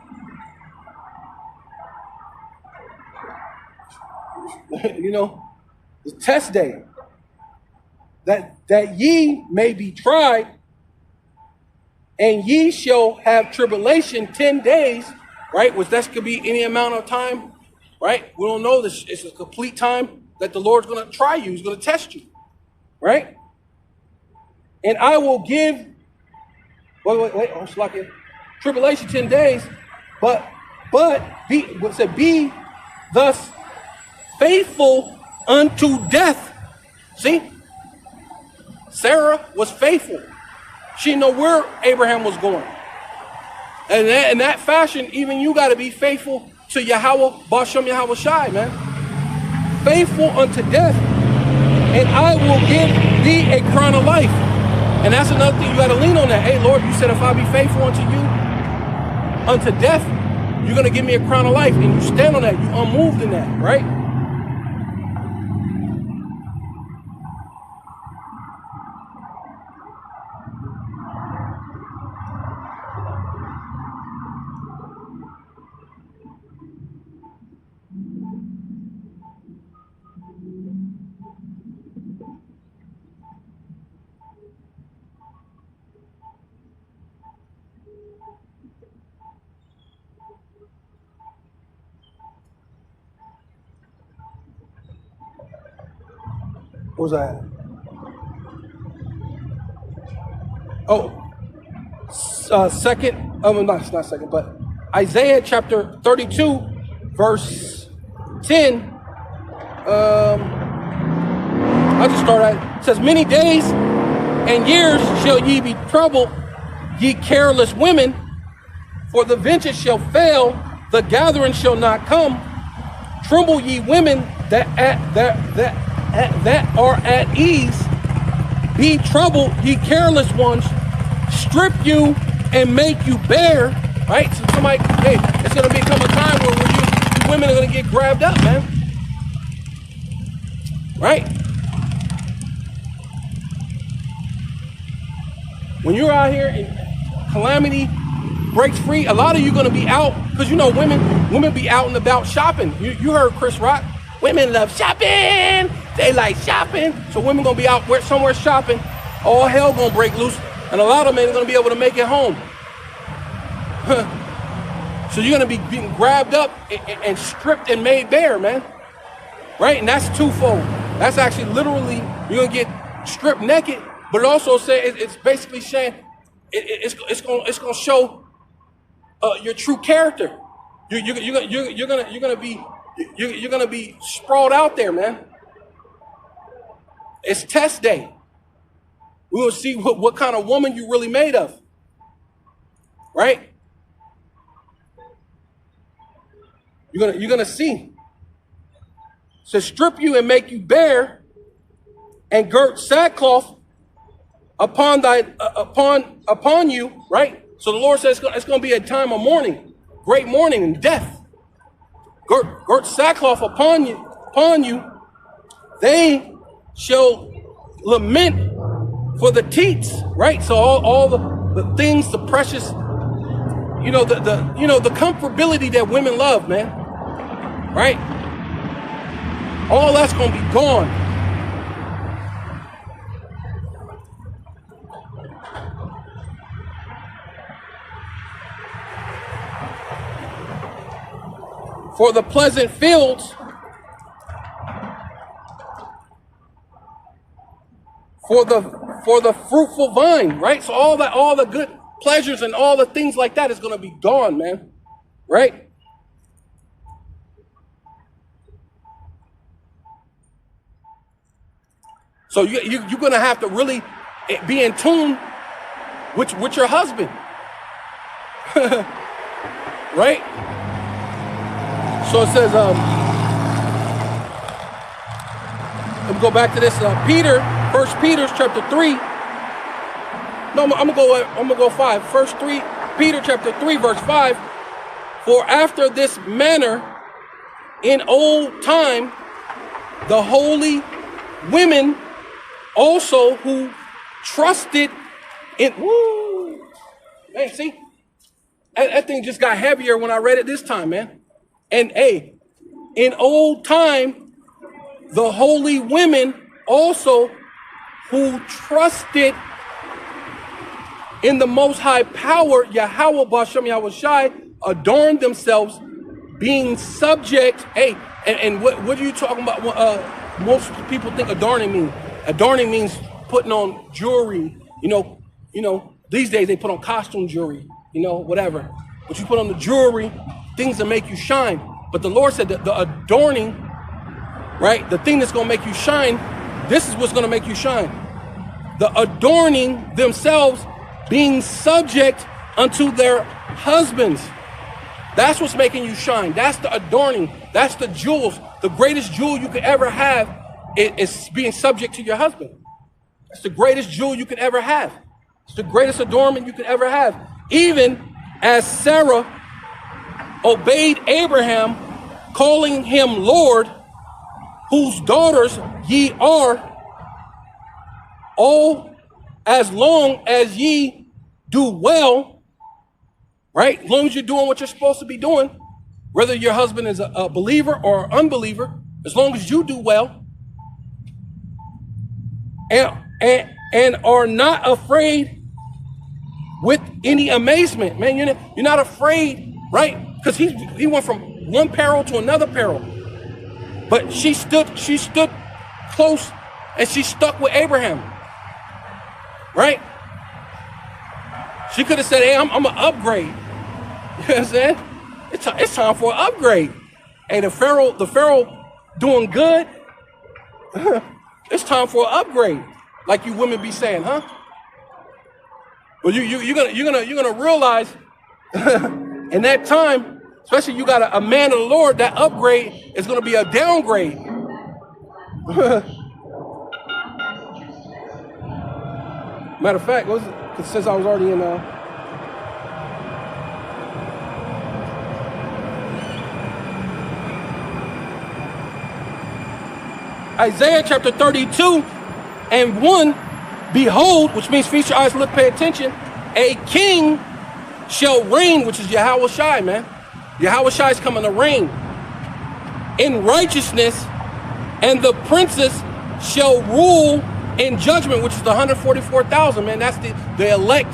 The test day. That ye may be tried, and ye shall have tribulation 10 days, right? Which that could be any amount of time, right? We don't know this. It's a complete time that the Lord's going to try you. He's going to test you, right? And I will give, wait, tribulation, 10 days. But be thus faithful unto death. See? Sarah was faithful. She didn't know where Abraham was going. And in that fashion, even you got to be faithful to Yahweh, Bashem Yahweh Shai, man. Faithful unto death, and I will give thee a crown of life. And that's another thing, you got to lean on that. Hey, Lord, you said if I be faithful unto you, unto death, you're going to give me a crown of life. And you stand on that. You unmoved in that, right? What was that? Not second, but Isaiah chapter 32, verse 10. I'll just start at it. Says, many days and years shall ye be troubled, ye careless women, for the vengeance shall fail, the gathering shall not come. Tremble ye women that are at ease, be troubled, ye careless ones, strip you and make you bare. Right? So somebody, hey, it's gonna become a time where you women are gonna get grabbed up, man. Right? When you're out here and calamity breaks free, a lot of you gonna be out, because you know women be out and about shopping. You heard Chris Rock. Women love shopping. They like shopping. So women gonna be out somewhere shopping. All hell gonna break loose. And a lot of men are gonna be able to make it home. So you're gonna be getting grabbed up and stripped and made bare, man. Right? And that's twofold. That's actually literally, you're gonna get stripped naked, but it also it's basically saying it's gonna show your true character. You're gonna be sprawled out there, man. It's test day. We're gonna see what kind of woman you really made of, right? You're gonna see. So strip you and make you bare, and girt sackcloth upon you, right? So the Lord says it's gonna be a time of mourning, great mourning and death. Girt sackcloth upon you, they shall lament for the teats, right? So all the things, the precious, the comfortability that women love, man, right? All that's gonna be gone. For the pleasant fields, for the fruitful vine, right? So all the good pleasures and all the things like that is going to be gone, man, right? So you're going to have to really be in tune with your husband, right? So it says, let me go back to this. First Peter chapter 3. No, I'm gonna go 5. First Peter chapter 3, verse 5. For after this manner, in old time, the holy women also who trusted in. Woo, man, see, that thing just got heavier when I read it this time, man. And hey, in old time, the holy women also who trusted in the most high power, Yahweh Bashem Yahweh Shai, adorned themselves, being subject. Hey, and what are you talking about? Most people think adorning means. Adorning means putting on jewelry. You know, these days they put on costume jewelry. whatever. But you put on the jewelry, things that make you shine. But the Lord said that the adorning, right? The thing that's going to make you shine, this is what's going to make you shine. The adorning themselves, being subject unto their husbands. That's what's making you shine. That's the adorning. That's the jewels. The greatest jewel you could ever have is being subject to your husband. It's the greatest jewel you could ever have. It's the greatest adornment you could ever have. Even as Sarah obeyed Abraham, calling him Lord, whose daughters ye are, all as long as ye do well, right? As long as you're doing what you're supposed to be doing, whether your husband is a believer or unbeliever, as long as you do well, and are not afraid with any amazement, man. You're not afraid, right? Because he went from one peril to another peril, but she stood close, and she stuck with Abraham, right? She could have said, "Hey, I'm gonna upgrade." You know what I'm saying? It's time for an upgrade. Hey, the Pharaoh doing good. It's time for an upgrade, like you women be saying, huh? Well, you're gonna realize in that time, especially you got a man of the Lord, that upgrade is gonna be a downgrade. Matter of fact, since I was already in Isaiah chapter 32 and 1, behold, which means feast your eyes, look, pay attention, a king shall reign, which is Yahweh Shai, man. Yahweh Shai is coming to reign in righteousness, and the princes shall rule in judgment, which is the 144,000, man. That's the elect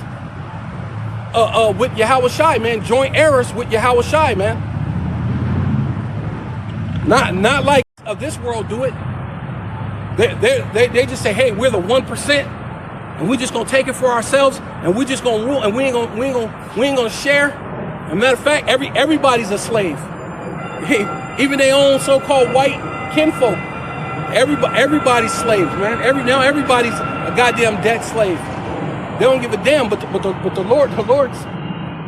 with Yahweh Shai, man. Joint heirs with Yahweh Shai, man. Not like of this world do it. They just say, hey, we're the 1%, and we just gonna take it for ourselves, and we just gonna rule, and we ain't gonna share. As a matter of fact, everybody's a slave. Even their own so-called white kinfolk. Everybody's slaves, man. Now everybody's a goddamn debt slave. They don't give a damn. But the Lord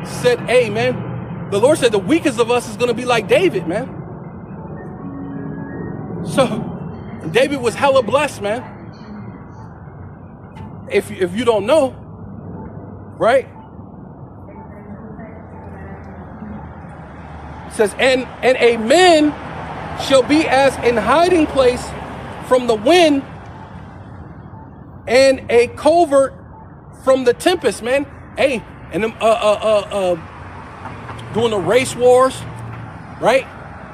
said, hey, man. The Lord said the weakest of us is gonna be like David, man. So David was hella blessed, man. If you don't know, right? It says, and a man shall be as an hiding place from the wind, and a covert from the tempest, man. Hey, and them during the race wars, right?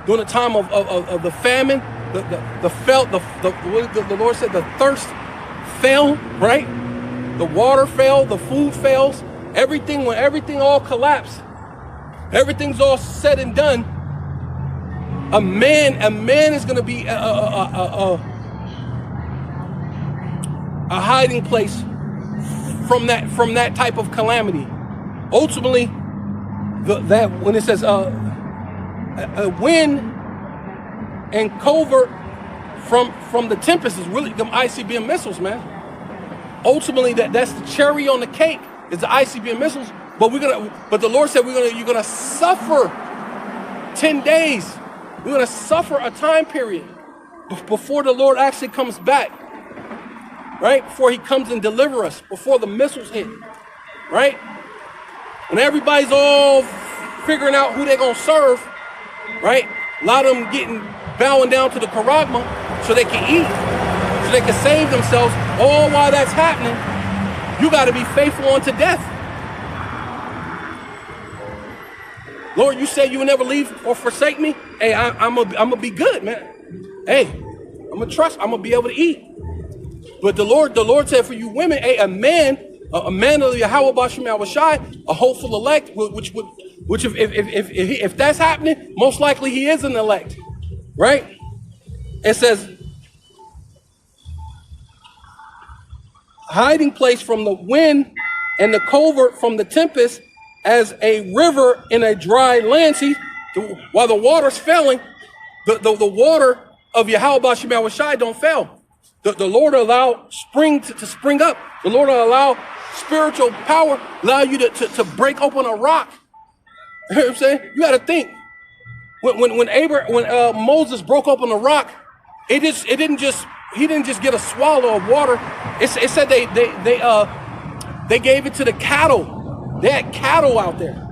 During the time of the famine, the Lord said the thirst fell, right? The water fell, the food fails, everything, when everything all collapsed, everything's all said and done, a man is going to be a hiding place from that type of calamity. Ultimately, that when it says a wind and covert from the tempest is really them ICBM missiles, man. Ultimately, that's the cherry on the cake is the ICBM missiles. But the Lord said you're gonna suffer 10 days. We're gonna suffer a time period before the Lord actually comes back, right? Before He comes and deliver us, before the missiles hit, right? When everybody's all figuring out who they're gonna serve, right? A lot of them bowing down to the charagma so they can eat, so they can save themselves. All while that's happening, you got to be faithful unto death. Lord, you said you would never leave or forsake me. Hey, I'm gonna be good, man. Hey, I'm gonna trust. I'm gonna be able to eat. But the Lord said for you women, hey, a man of Yahweh Bashem Yahweh Shai, a hopeful elect, which if that's happening, most likely he is an elect, right? It says, hiding place from the wind and the covert from the tempest, as a river in a dry land. See, while the water's failing, the water of Yahweh Shema Shai don't fail. The Lord will allow spring to spring up. The Lord will allow spiritual power, allow you to break open a rock. You know what I'm saying? You got to think. When Moses broke open the rock, he didn't just get a swallow of water. It said they gave it to the cattle. They had cattle out there.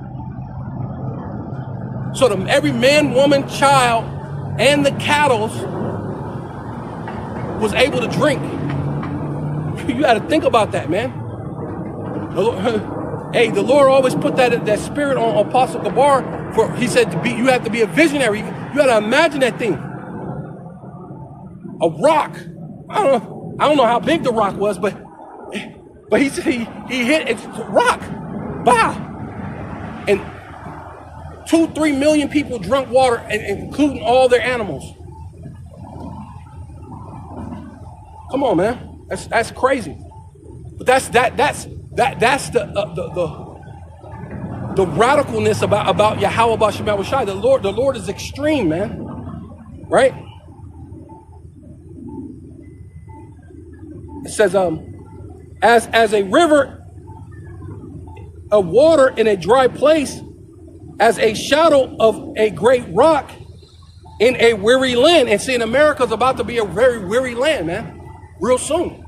So every man, woman, child, and the cattle was able to drink. You got to think about that, man. Hey, the Lord always put that spirit on Apostle Gabar. He said you have to be a visionary. You got to imagine that thing. A rock. I don't know how big the rock was, but he said he hit it's a rock. Bah. And 2-3 million people drank water, including all their animals. Come on, man. That's crazy. But that's the radicalness about Yahweh Shema Shai. The Lord is extreme, man. Right? It says, as a river of water in a dry place, as a shadow of a great rock in a weary land. And see, in America's about to be a very weary land, man. Real soon.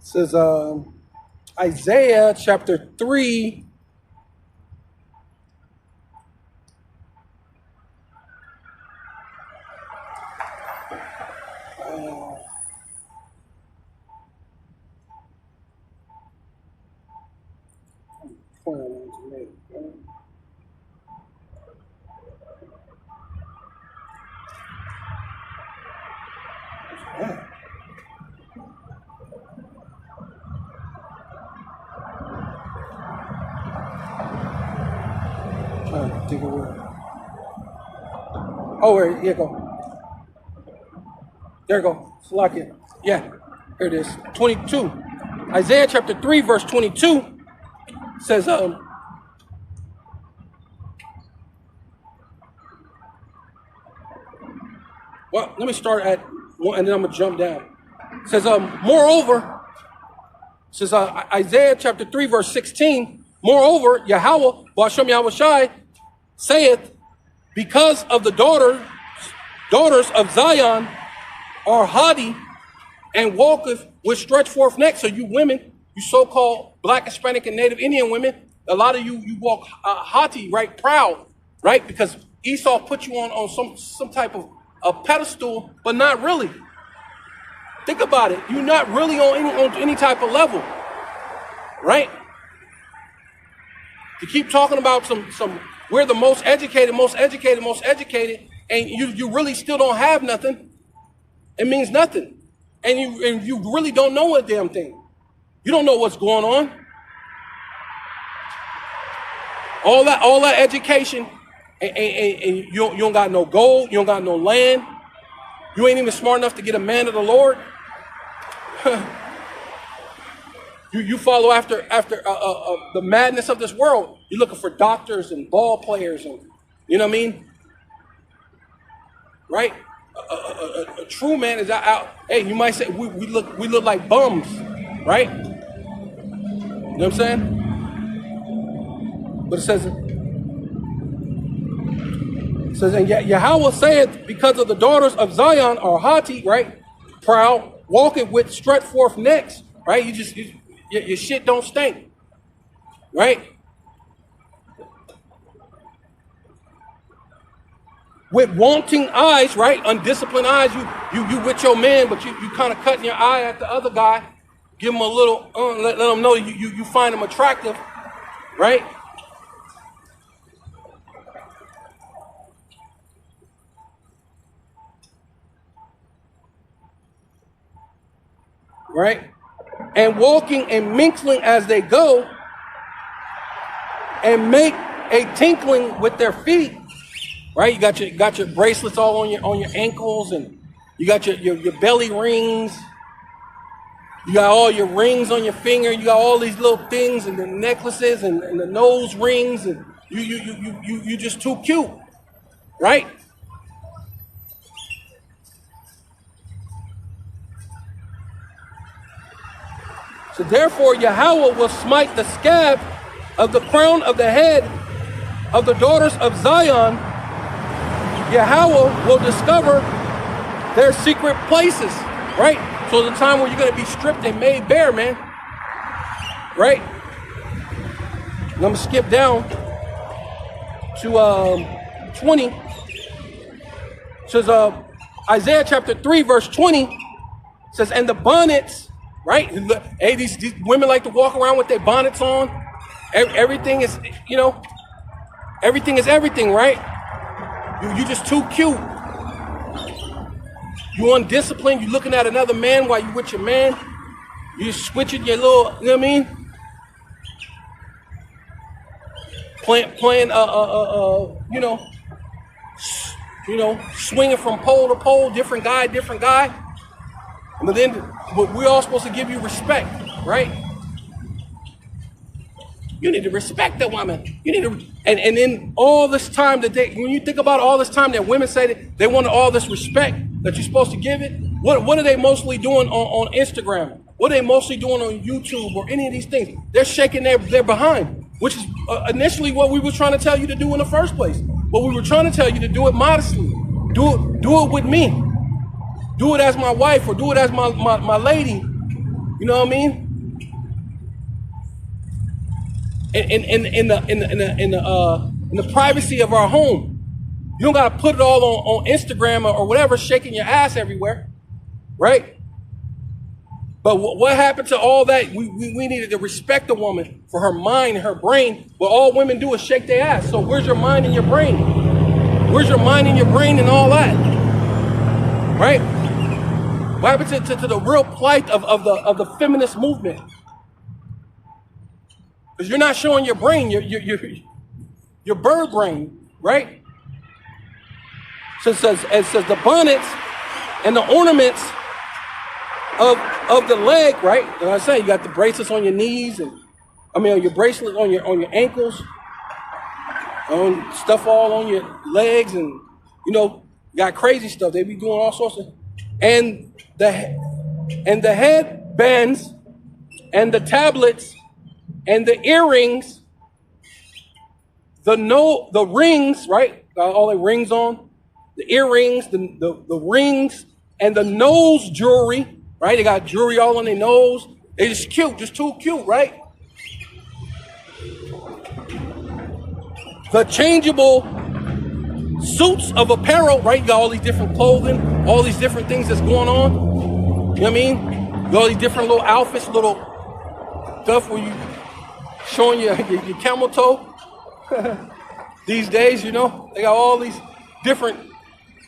It says Isaiah chapter 3. Oh, where? Here you go. There you go. Salakia. Yeah, here it is. 22. Isaiah chapter 3, verse 22 says, well, let me start at 1 and then I'm going to jump down. It says, moreover, says Isaiah chapter 3, verse 16, moreover, Yahweh, Ba'ashem Yahweh Shai, saith, because of the daughters of Zion are haughty and walketh with stretched forth necks. So you women, you so-called Black, Hispanic, and Native Indian women, a lot of you walk haughty, right? Proud, right? Because Esau put you on some type of a pedestal, but not really. Think about it. You're not really on any type of level, right? To keep talking about some we're the most educated, and you really still don't have nothing. It means nothing. And you really don't know a damn thing. You don't know what's going on. All that education, and you don't got no gold, you don't got no land. You ain't even smart enough to get a man of the Lord. You follow after the madness of this world. You're looking for doctors and ball players, and you know what I mean, right? A true man is out. Hey, you might say we look like bums, right? You know what I'm saying? But it says, and Yahweh saith, because of the daughters of Zion are haughty, right? Proud, walking with stretch forth necks, right? Your shit don't stink, right? With wanting eyes, right? Undisciplined eyes. You with your man, but you kind of cutting your eye at the other guy. Give him a little, let them know you find him attractive, right? Right? And walking and mingling as they go, and make a tinkling with their feet. Right? You got your bracelets all on your ankles, and you got your belly rings. You got all your rings on your finger. You got all these little things, and the necklaces, and the nose rings, and you just too cute, right? So therefore, Yahweh will smite the scab of the crown of the head of the daughters of Zion. Yahweh will discover their secret places, right? So the time where you're going to be stripped and made bare, man, right? I'm going to skip down to 20. It says Isaiah chapter 3, verse 20 says, and the bonnets, right? Hey, these women like to walk around with their bonnets on. Everything is, everything is everything, right? You just too cute. You undisciplined. You looking at another man while you with your man. You switching your little, you know what I mean? Playing, swinging from pole to pole, different guy. But we're all supposed to give you respect, right? You need to respect the woman. You need to, and then all this time that when you think about all this time that women say that they want all this respect that you're supposed to give it, what are they mostly doing on Instagram? What are they mostly doing on YouTube or any of these things? They're shaking their behind, which is initially what we were trying to tell you to do in the first place. But we were trying to tell you to do it modestly. Do it with me. Do it as my wife, or do it as my lady. You know what I mean? In the privacy of our home. You don't gotta put it all on Instagram or whatever, shaking your ass everywhere, right? But what happened to all that? We needed to respect the woman for her mind and her brain. What all women do is shake their ass. So where's your mind and your brain? Where's your mind and your brain and all that? Right? What happened to the real plight of the feminist movement? Because you're not showing your brain, your bird brain, right? So it says the bonnets and the ornaments of the leg, right? And I say you got the bracelets on your knees, on your bracelet on your ankles, on stuff all on your legs, and got crazy stuff. They be doing all sorts of, and the headbands and the tablets and the earrings, the rings, right? Got all the rings on, the earrings, the rings, and the nose jewelry, right? They got jewelry all on their nose. They just cute, just too cute, right? The changeable suits of apparel, right? You got all these different clothing, all these different things that's going on. You know what I mean? You got all these different little outfits, little stuff where you showing your camel toe. These days, they got all these different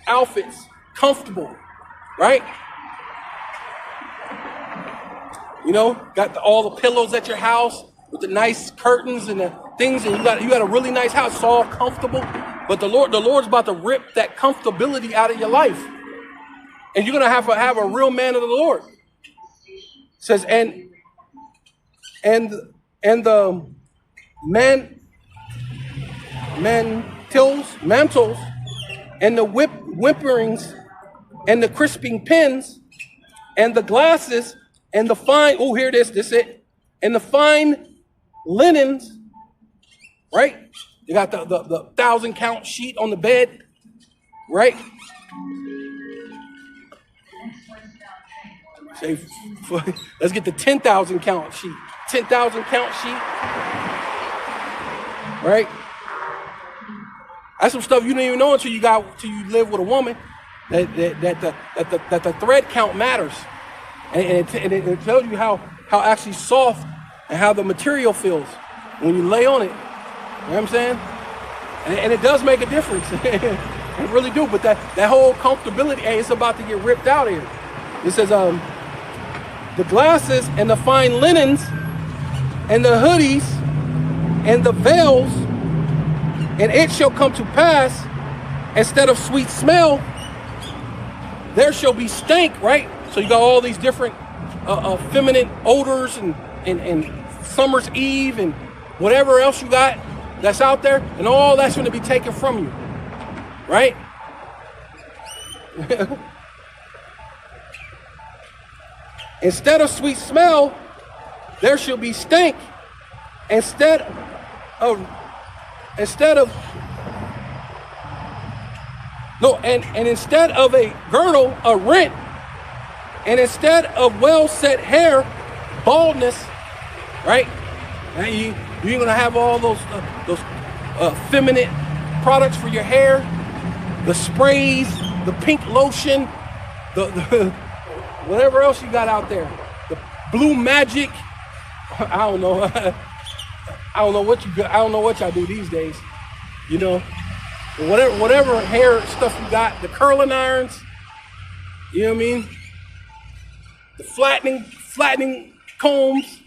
outfits, comfortable, right? Got all the pillows at your house with the nice curtains and the things, and you got a really nice house. It's all comfortable, but the Lord's about to rip that comfortability out of your life, and you're gonna have to have a real man of the Lord. It says and the mantles, and the whimperings, and the crisping pins, and the glasses, and the fine, this it, and the fine linens right? You got the 1,000 count sheet on the bed, right? Say, let's get the 10,000 count sheet. 10,000 count sheet, right? That's some stuff you didn't even know until you live with a woman that the thread count matters, and it tells you how actually soft and how the material feels when you lay on it. You know what I'm saying? And it does make a difference. It really do. But that whole comfortability, hey, it's about to get ripped out here. It says the glasses and the fine linens and the hoodies and the veils, and it shall come to pass, instead of sweet smell, there shall be stank, right? So you got all these different feminine odors and summer's eve and whatever else you got that's out there, and all that's going to be taken from you, right? Instead of sweet smell, there shall be stank. Instead of instead of a girdle, a rent, and instead of well set hair, baldness, right? And you're gonna have all those feminine products for your hair, the sprays, the pink lotion, the whatever else you got out there, the blue magic. I don't know. I don't know what y'all do these days, you know. Whatever hair stuff you got, the curling irons, you know what I mean? The flattening combs,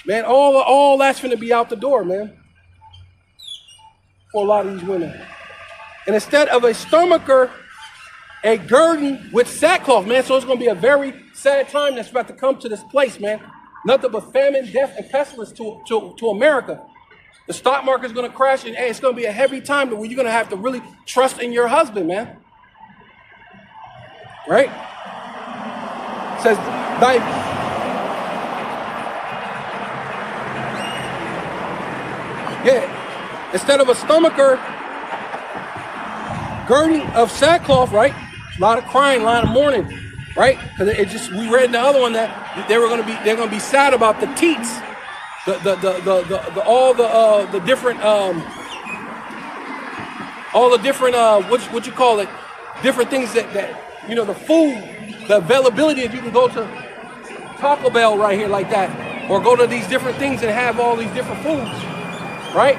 man. All that's gonna be out the door, man, for a lot of these women. And instead of a stomacher, a girding with sackcloth, man. So it's gonna be a very sad time that's about to come to this place, man. Nothing but famine, death, and pestilence to America. The stock market's gonna crash, and hey, it's gonna be a heavy time where you're gonna have to really trust in your husband, man. Right? It says, instead of a stomacher, girding of sackcloth, right? A lot of crying, a lot of mourning, right? Because we read in the other one that they're gonna be sad about the teats, all the different what you call it, different things that you know, the food, the availability that you can go to Taco Bell right here like that, or go to these different things and have all these different foods, right?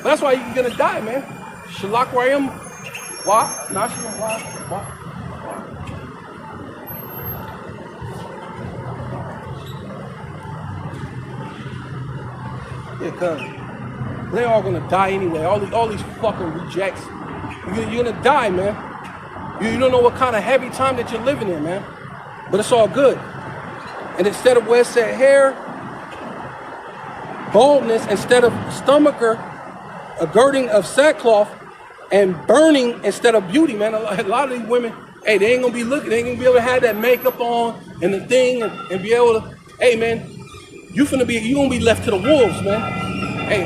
That's why you're gonna die, man. Shalak Rayam, wah, Nashim, wah. Yeah, cuz they all gonna die anyway. All these fucking rejects. You're gonna die, man. You don't know what kind of heavy time that you're living in, man. But it's all good. And instead of well set hair, baldness, instead of stomacher, a girding of sackcloth, and burning instead of beauty, man. A lot of these women, hey, they ain't gonna be able to have that makeup on and the thing and be able to, hey, man, you gonna be left to the wolves, man. Hey,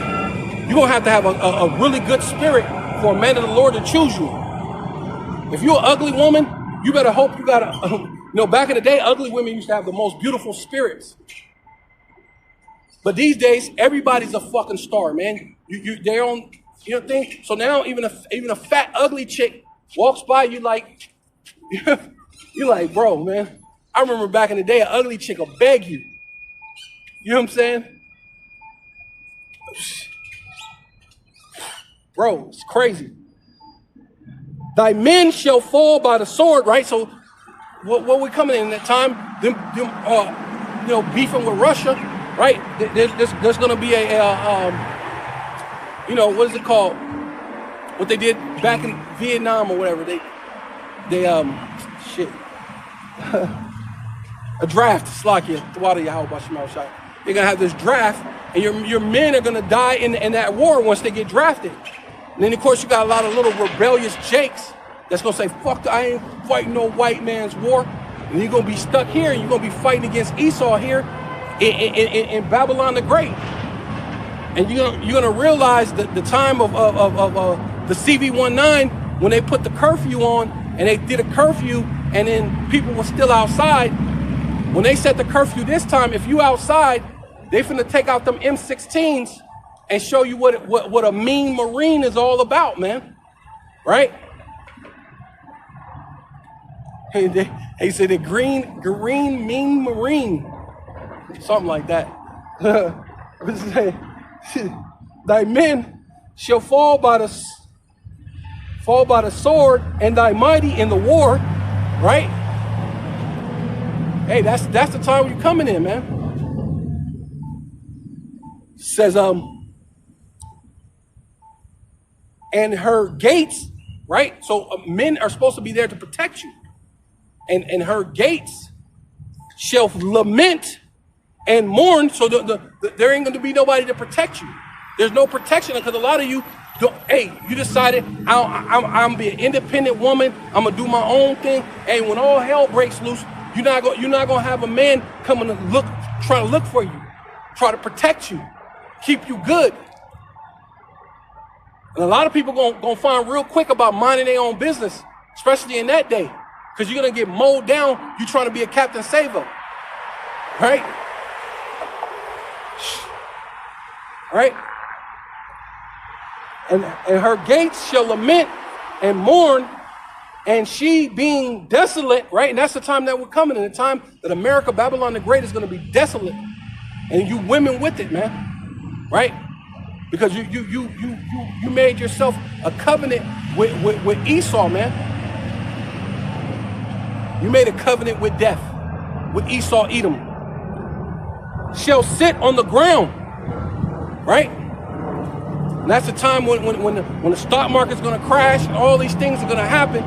you're gonna have to have a really good spirit for a man of the Lord to choose you. If you're an ugly woman, you better hope you got back in the day, ugly women used to have the most beautiful spirits. But these days, everybody's a fucking star, man. They're on, you know, thing. So now even a fat, ugly chick walks by you like, you're like, bro, man. I remember back in the day, an ugly chick will beg you. You know what I'm saying? Bro, it's crazy. Thy men shall fall by the sword, right? So what we coming in that time? Beefing with Russia, right? There's going to be what is it called? What they did back in Vietnam or whatever. They a draft. Slakia, Tawada Yahweh Bashim Shai. They're gonna have this draft, and your men are gonna die in that war once they get drafted. And then of course you got a lot of little rebellious jakes that's gonna say, "Fuck, I ain't fighting no white man's war." And you're gonna be stuck here, and you're gonna be fighting against Esau here in Babylon the Great. And you're gonna realize that the time of the CV-19, when they put the curfew on and they did a curfew and then people were still outside. When they set the curfew this time, if you outside, they finna take out them M16s and show you what a mean Marine is all about, man. Right? He said the green mean Marine. Something like that. Thy men shall fall by the sword, and thy mighty in the war, right? Hey, that's the time you're coming in, man. Says and her gates, right? So men are supposed to be there to protect you, and her gates shall lament and mourn. So there ain't going to be nobody to protect you. There's no protection because a lot of you don't. Hey, you decided I'm be an independent woman. I'm gonna do my own thing. Hey, when all hell breaks loose, you're not gonna have a man coming to try to look for you, try to protect you, keep you good. And a lot of people gonna find real quick about minding their own business, especially in that day, because you're gonna get mowed down. You trying to be a Captain Savo, right? Right? And her gates shall lament and mourn, and she being desolate, right? And that's the time that we're coming in, the time that America, Babylon the Great, is going to be desolate, and you women with it, man, right? Because you made yourself a covenant with Esau, man. You made a covenant with death, with Esau, Edom. Shall sit on the ground, right? And that's the time when the stock market's going to crash and all these things are going to happen.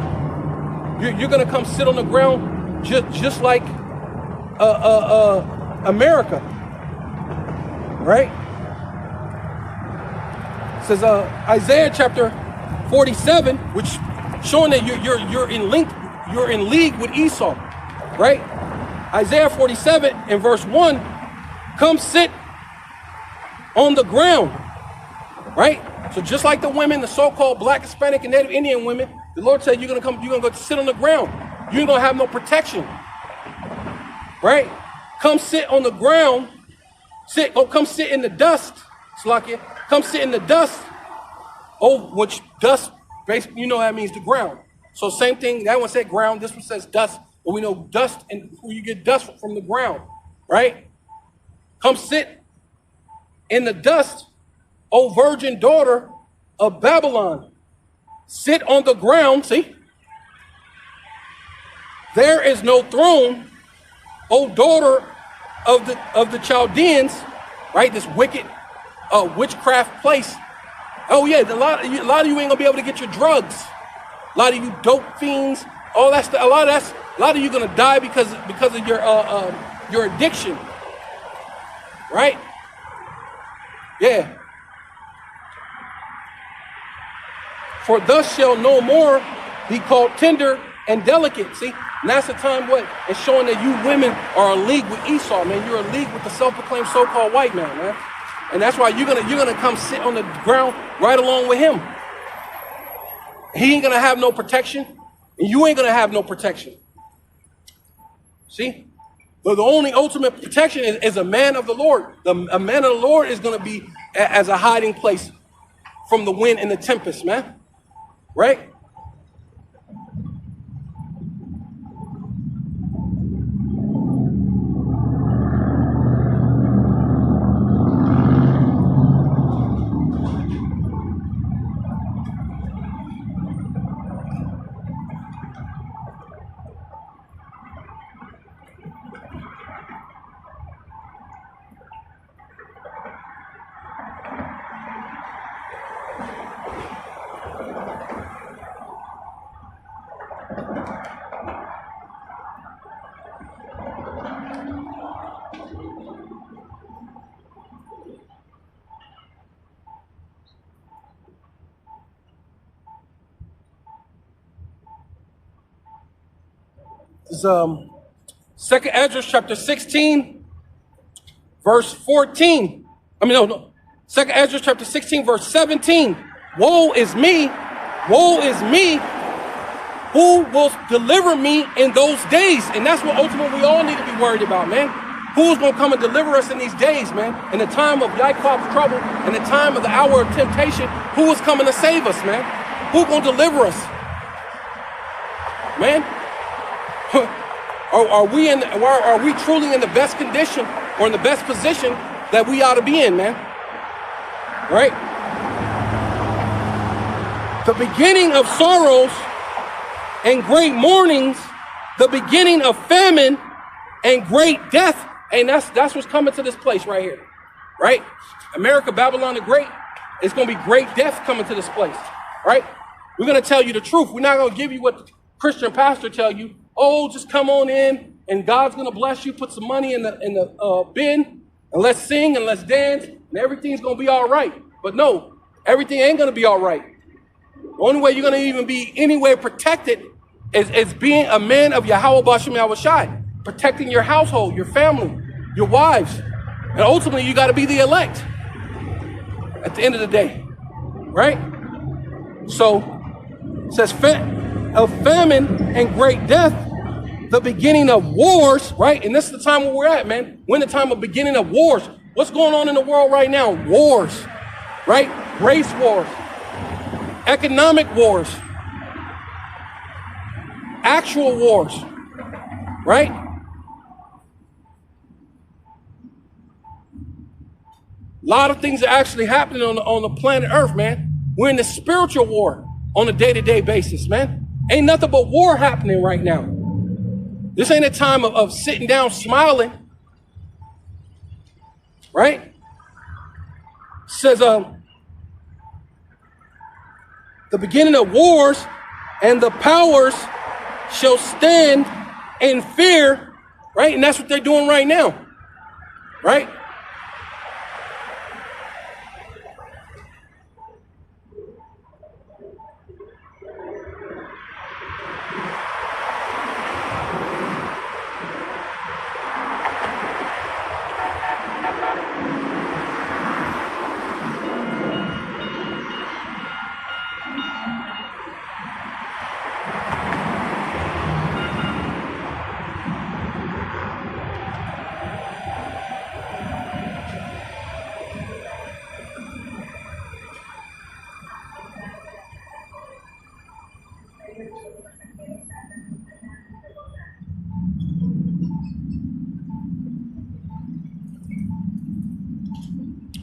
You're going to come sit on the ground just like America, right? It says Isaiah chapter 47, which showing that you're in league with Esau, right? Isaiah 47 and verse 1, come sit on the ground. Right? So just like the women, the so-called Black, Hispanic, and Native Indian women, the Lord said you're gonna go sit on the ground. You ain't gonna have no protection. Right? Come sit on the ground. Come sit in the dust. Slakia. Come sit in the dust. Oh, which dust, basically, you know that means the ground. So same thing, that one said ground, this one says dust, but we know dust, and you get dust from the ground, right? Come sit in the dust, O virgin daughter of Babylon. Sit on the ground, see? There is no throne, O daughter of the Chaldeans, right? This wicked witchcraft place. Oh yeah, a lot of you ain't gonna be able to get your drugs. A lot of you dope fiends, all that stuff. A lot of you gonna die because of your addiction, right? Yeah. For thus shall no more be called tender and delicate. See, and that's the time what it's showing that you women are in league with Esau, man. You're in league with the self-proclaimed so-called white man. And that's why you're gonna come sit on the ground right along with him. He ain't gonna have no protection, and you ain't gonna have no protection. See? But the only ultimate protection is a man of the Lord. A man of the Lord is gonna be as a hiding place from the wind and the tempest, man. Right? This is 2 Ezra chapter 16, verse 14. Second Ezra chapter 16, verse 17. Woe is me, who will deliver me in those days? And that's what ultimately we all need to be worried about, man. Who's going to come and deliver us in these days, man? In the time of Jacob's trouble, in the time of the hour of temptation, who is coming to save us, man? Who's going to deliver us? Man, are we truly in the best condition or in the best position that we ought to be in, man? Right? The beginning of sorrows and great mournings, the beginning of famine and great death. And that's what's coming to this place right here, right? America, Babylon the Great, it's going to be great death coming to this place, right? We're going to tell you the truth. We're not going to give you what the Christian pastor tell you. Oh, just come on in and God's going to bless you. Put some money in the bin and let's sing and let's dance and everything's going to be all right. But no, everything ain't going to be all right. The only way you're going to even be anywhere protected is being a man of Yahweh Bashem Yahushai. Protecting your household, your family, your wives. And ultimately, you got to be the elect at the end of the day, right? So, it says, of famine and great death, the beginning of wars, right? And this is the time where we're at, man. We're in the time of beginning of wars. What's going on in the world right now? Wars, right? Race wars, economic wars, actual wars, right? A lot of things are actually happening on the planet Earth, man. We're in the spiritual war on a day-to-day basis, man. Ain't nothing but war happening right now. This ain't a time of sitting down smiling, right? It says, the beginning of wars and the powers shall stand in fear, right? And that's what they're doing right now, right?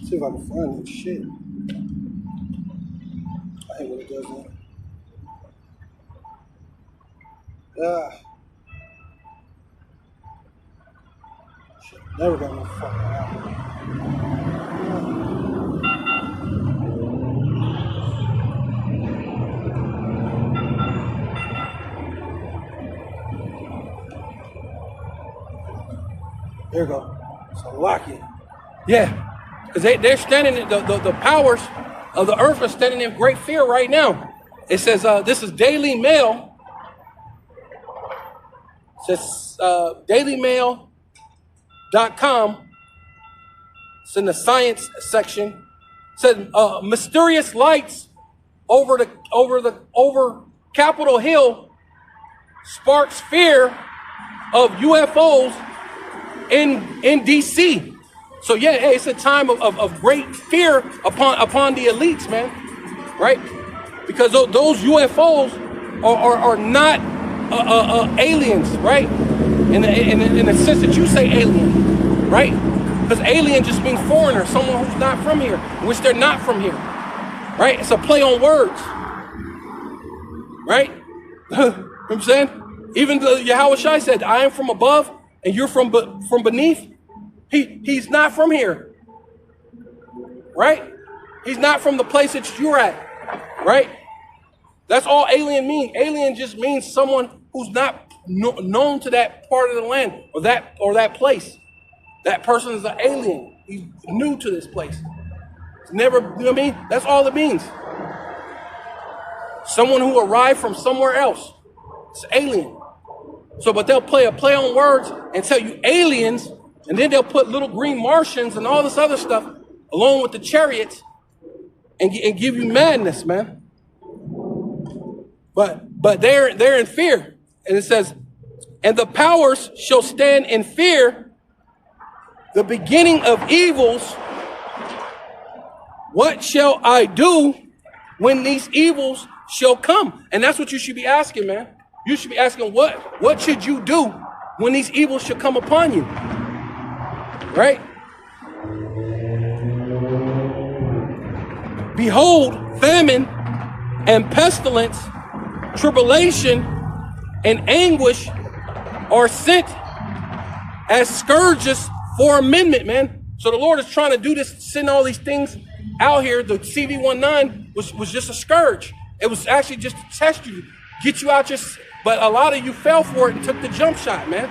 See if I can find this shit. I hate when it does that. Shit, never got no fucking album. There you go. So lock it. Yeah. Because they're standing, the powers of the earth are standing in great fear right now. It says, this is Daily Mail. It says dailymail.com. It's in the science section. It says, mysterious lights over Capitol Hill sparks fear of UFOs in D.C. So yeah, hey, it's a time of great fear upon the elites, man, right? Because those UFOs are not aliens, right? In the sense that you say alien, right? Because alien just means foreigner, someone who's not from here, which they're not from here, right? It's a play on words, right? You know what I'm saying? Even Yahweh Shai said, I am from above and you're from beneath. He's not from here, right? He's not from the place that you're at, right? That's all alien means. Alien just means someone who's not known to that part of the land or that place. That person is an alien. He's new to this place. It's never, you know what I mean? That's all it means. Someone who arrived from somewhere else. It's alien. So, but they'll play on words and tell you aliens. And then they'll put little green Martians and all this other stuff. along with the chariots, and give you madness, man. But they're in fear. And it says, and the powers shall stand in fear, the beginning of evils. What shall I do when these evils shall come? And that's what you should be asking, man. You should be asking, what should you do when these evils shall come upon you? Right? Behold, famine and pestilence, tribulation and anguish are sent as scourges for amendment, man. So the Lord is trying to do this, send all these things out here. The CV-19 was just a scourge. It was actually just to test you, get you out your, but a lot of you fell for it and took the jump shot, man.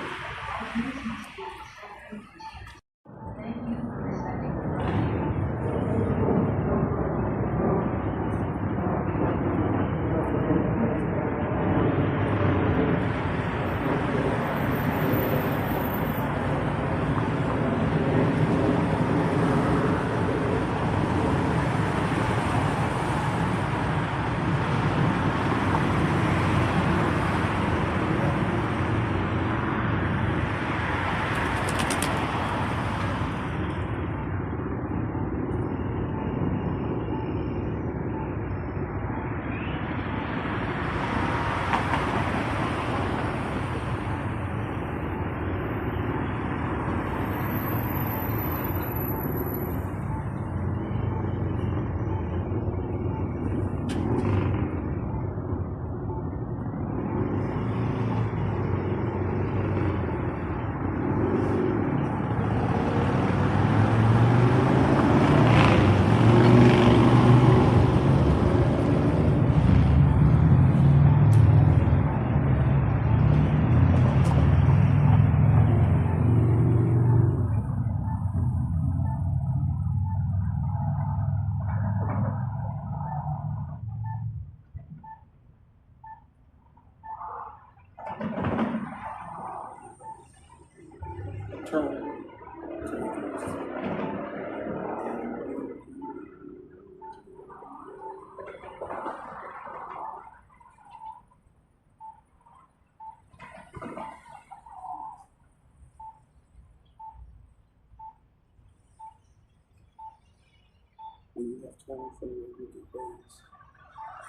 When you have turned from your wicked ways,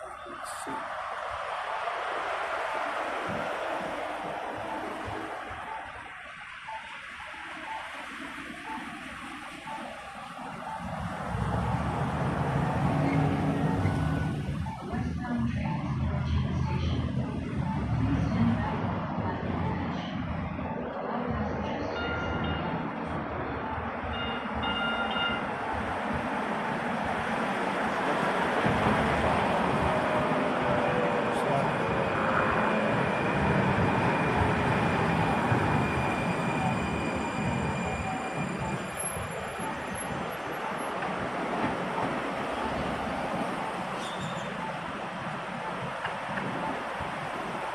I can see.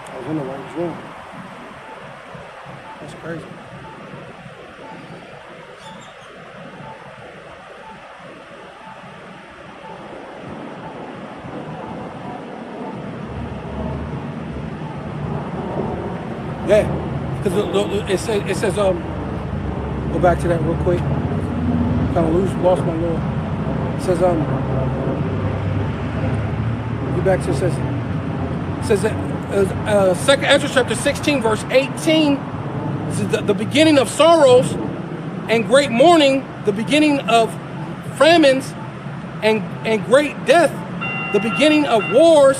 I was in the right room. That's crazy. Yeah, because it says go back to that real quick. Kind of lost my Lord. It says get back to it says that 2 Ezra chapter 16 verse 18. This is the beginning of sorrows and great mourning, the beginning of famines and great death, the beginning of wars,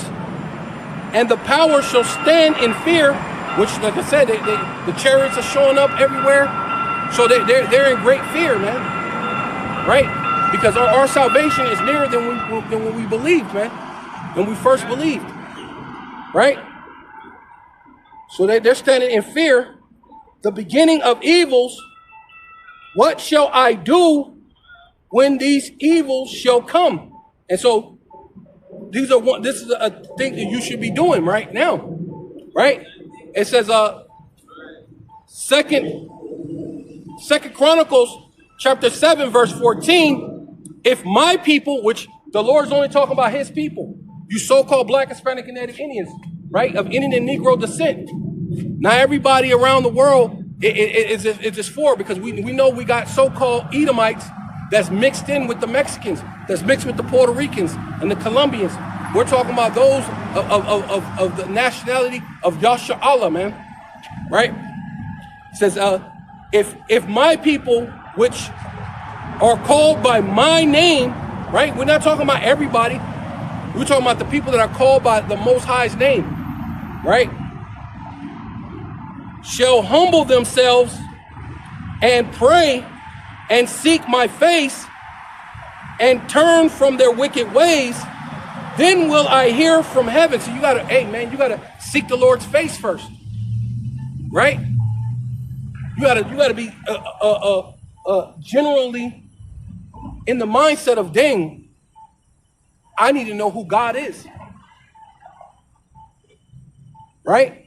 and the power shall stand in fear. Which, like I said, the chariots are showing up everywhere, so they're in great fear, man. Right? Because our salvation is nearer than when we believed, man. When we first believed, right? So they're standing in fear. The beginning of evils. What shall I do when these evils shall come? And so this is a thing that you should be doing right now, right? It says, Second Chronicles chapter 7 verse 14. if my people, which the Lord's only talking about his people, you so-called Black, Hispanic, and Native Indians, right, of Indian and Negro descent. Not everybody around the world is just for it, because we know we got so-called Edomites that's mixed in with the Mexicans, that's mixed with the Puerto Ricans and the Colombians. We're talking about those of the nationality of Yasha Allah, man, right? It says, if my people, which are called by my name, right? We're not talking about everybody. We're talking about the people that are called by the Most High's name, right? Shall humble themselves and pray and seek my face and turn from their wicked ways, then will I hear from heaven. So you gotta, hey man, you gotta seek the Lord's face first, right? You gotta be generally in the mindset of, dang, I need to know who God is, right?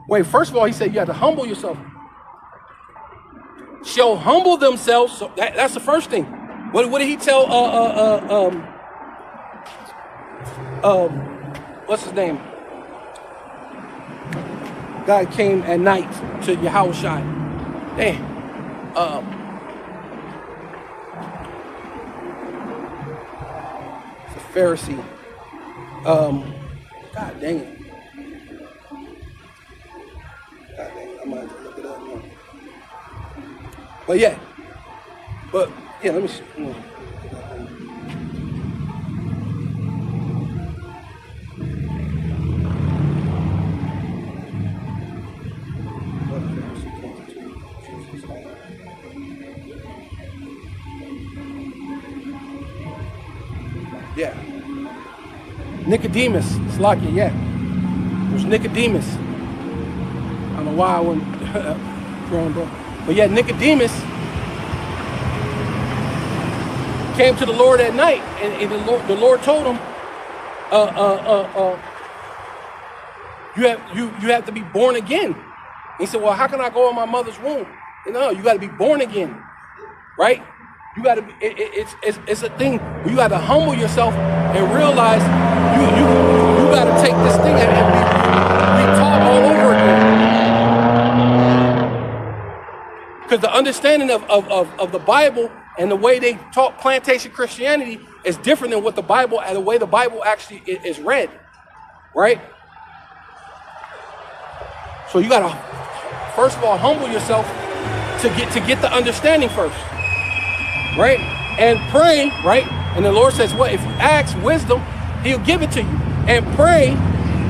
Wait, first of all, he said you have to humble yourself. Shall humble themselves. So that's the first thing. What did he tell what's his name? God came at night to Yahushua. Damn. It's a Pharisee. God dang it. I might have to look it up now. But yeah, let me see. Yeah. Nicodemus, Slakia, yeah. It was Nicodemus. I don't know why I went wrong, bro. But yeah, Nicodemus came to the Lord at night, and the Lord told him, you have to be born again. And he said, well, how can I go in my mother's womb? No, you got to be born again, right? You got to be. It's a thing where you got to humble yourself and realize you got to take this thing and be taught all over again. Because the understanding of the Bible and the way they taught plantation Christianity is different than what the Bible and the way the Bible actually is read, right? So you gotta first of all humble yourself to get the understanding first, right? And pray, right? And the Lord says, "What if you ask wisdom, He'll give it to you." And pray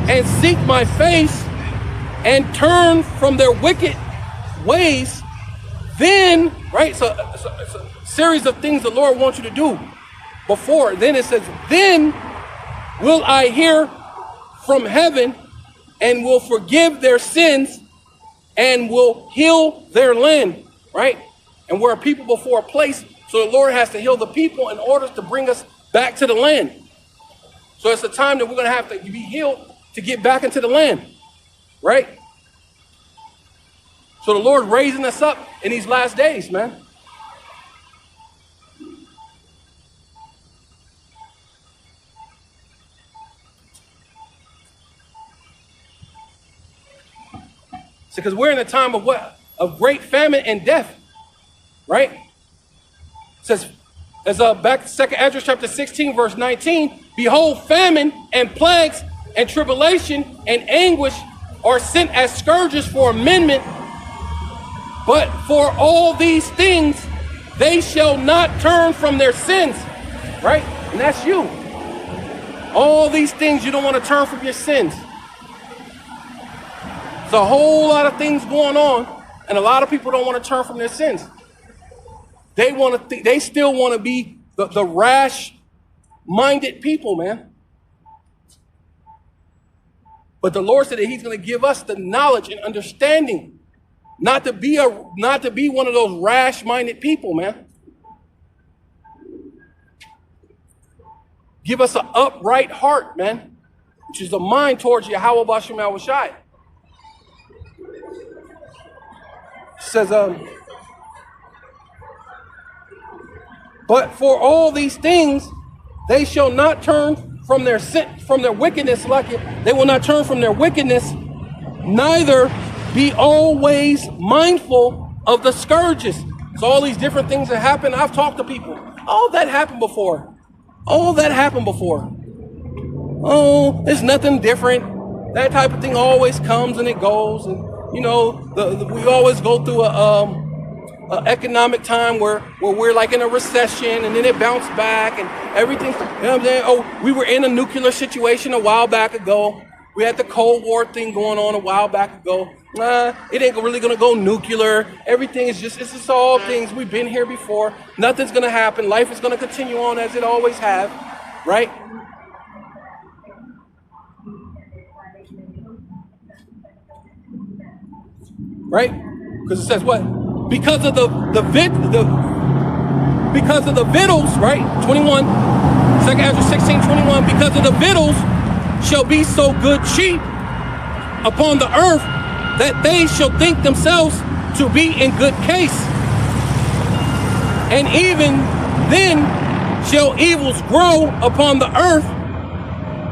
and seek my face and turn from their wicked ways. Then, right? So it's a series of things the Lord wants you to do before. Then it says, then will I hear from heaven and will forgive their sins and will heal their land, right? And we're a people before a place, so the Lord has to heal the people in order to bring us back to the land. So it's a time that we're going to have to be healed to get back into the land, right? So the Lord raising us up in these last days, man. So because we're in a time of what? Of great famine and death, right? It says, as back to 2 Ezra chapter 16, verse 19, behold, famine and plagues and tribulation and anguish are sent as scourges for amendment. But for all these things, they shall not turn from their sins, right? And that's you. All these things, you don't want to turn from your sins. There's a whole lot of things going on, and a lot of people don't want to turn from their sins. They still want to be the rash-minded people, man. But the Lord said that He's going to give us the knowledge and understanding not to be one of those rash-minded people, man. Give us an upright heart, man, which is a mind towards Yahweh Bashem Yahushai. says, but for all these things, they shall not turn from their sin, from their wickedness, like it. They will not turn from their wickedness, neither be always mindful of the scourges. So all these different things that happen, I've talked to people. Oh, that happened before. Oh, that happened before. Oh, there's nothing different. That type of thing always comes and it goes. And, you know, we always go through a economic time where we're like in a recession and then it bounced back and everything. You know what I'm saying? Oh, we were in a nuclear situation a while back ago. We had the Cold War thing going on a while back ago. It ain't really gonna go nuclear. Everything is it's just all things. We've been here before. Nothing's gonna happen. Life is gonna continue on as it always have, right? Right? Because it says what? Because of the victuals, right? 21, 2 Ezra 16:21. Because of the victuals shall be so good cheap upon the earth that they shall think themselves to be in good case. And even then shall evils grow upon the earth,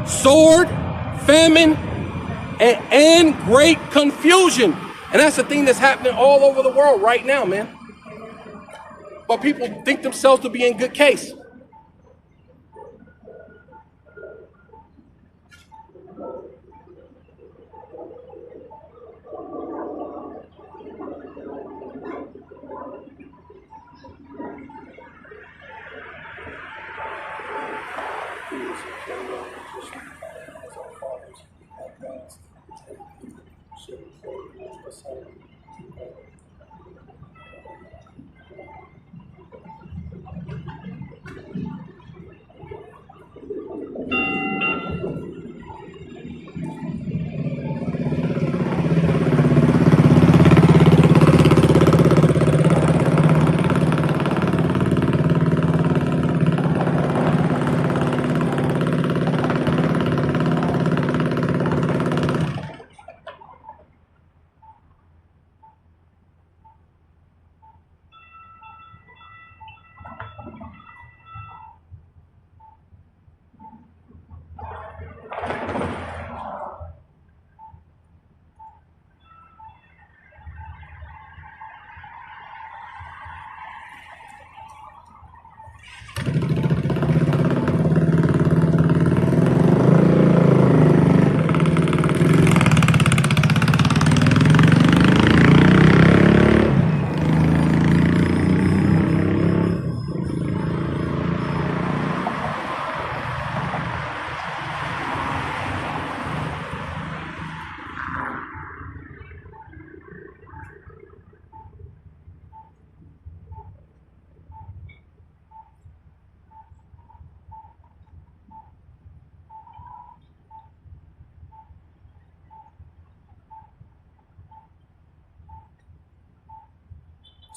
sword, famine, and great confusion. And that's the thing that's happening all over the world right now, man. But people think themselves to be in good case.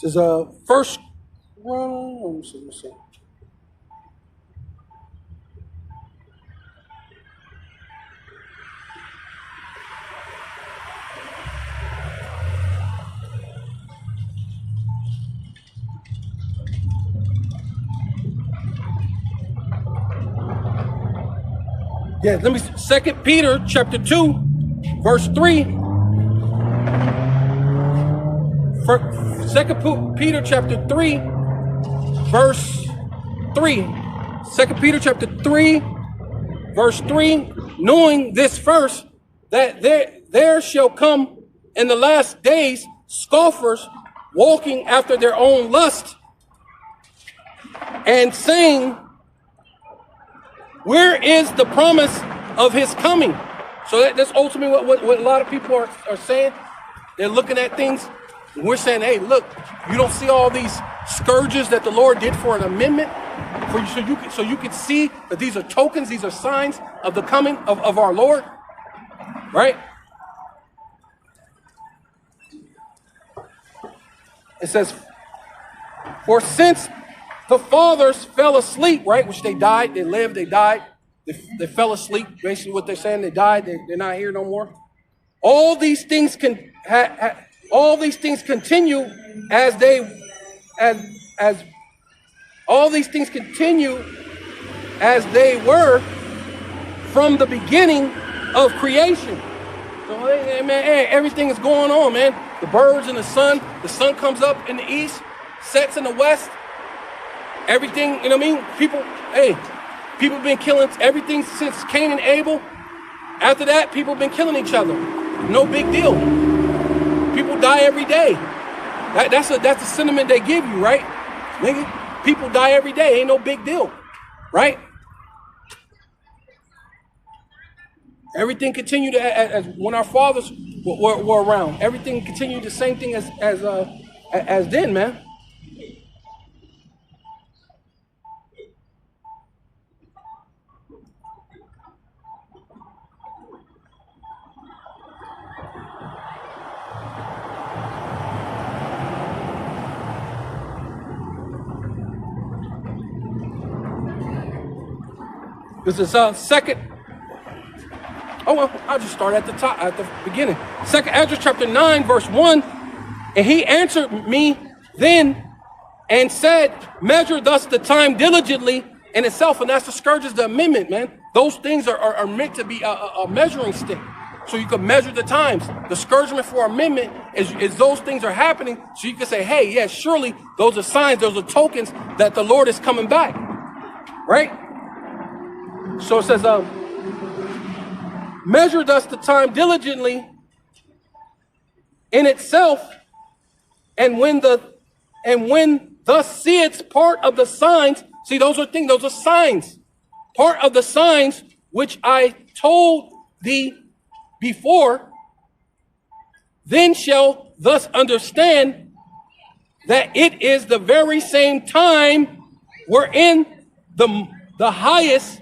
It says, first, well, let me see. Yeah, let me, 2 Peter chapter 2, verse 3. 2 Peter chapter 3, verse 3. 2 Peter chapter 3, verse 3. Knowing this first, that there shall come in the last days scoffers walking after their own lust and saying, where is the promise of his coming? So that's ultimately what a lot of people are saying. They're looking at things. We're saying, hey, look, you don't see all these scourges that the Lord did for an amendment, for you, so you can see that these are tokens, these are signs of the coming of our Lord, right? It says, for since the fathers fell asleep, right, which they died, they lived, they died, they fell asleep, basically what they're saying, they died, they're not here no more. All these things can all these things continue as all these things continue as they were from the beginning of creation. So, hey, man, hey, everything is going on, man. The birds and the sun comes up in the east, sets in the west. Everything, you know what I mean? People been killing everything since Cain and Abel. After that, people been killing each other. No big deal. People die every day. That's the sentiment they give you, right? Nigga, people die every day. Ain't no big deal, right? Everything continued as when our fathers were around. Everything continued the same thing as then, man. This is second. Oh, well, I'll just start at the top, at the beginning. 2 Esdras chapter 9, verse 1. And he answered me then and said, measure thus the time diligently in itself. And that's the scourges, the amendment, man. Those things are meant to be a measuring stick. So you can measure the times. The scourgement for amendment is those things are happening. So you can say, hey, yes, surely those are signs, those are tokens that the Lord is coming back. Right? So it says, measure thus the time diligently in itself, and when thus seest part of the signs, see, those are things, those are signs, part of the signs which I told thee before, then shall thus understand that it is the very same time wherein the highest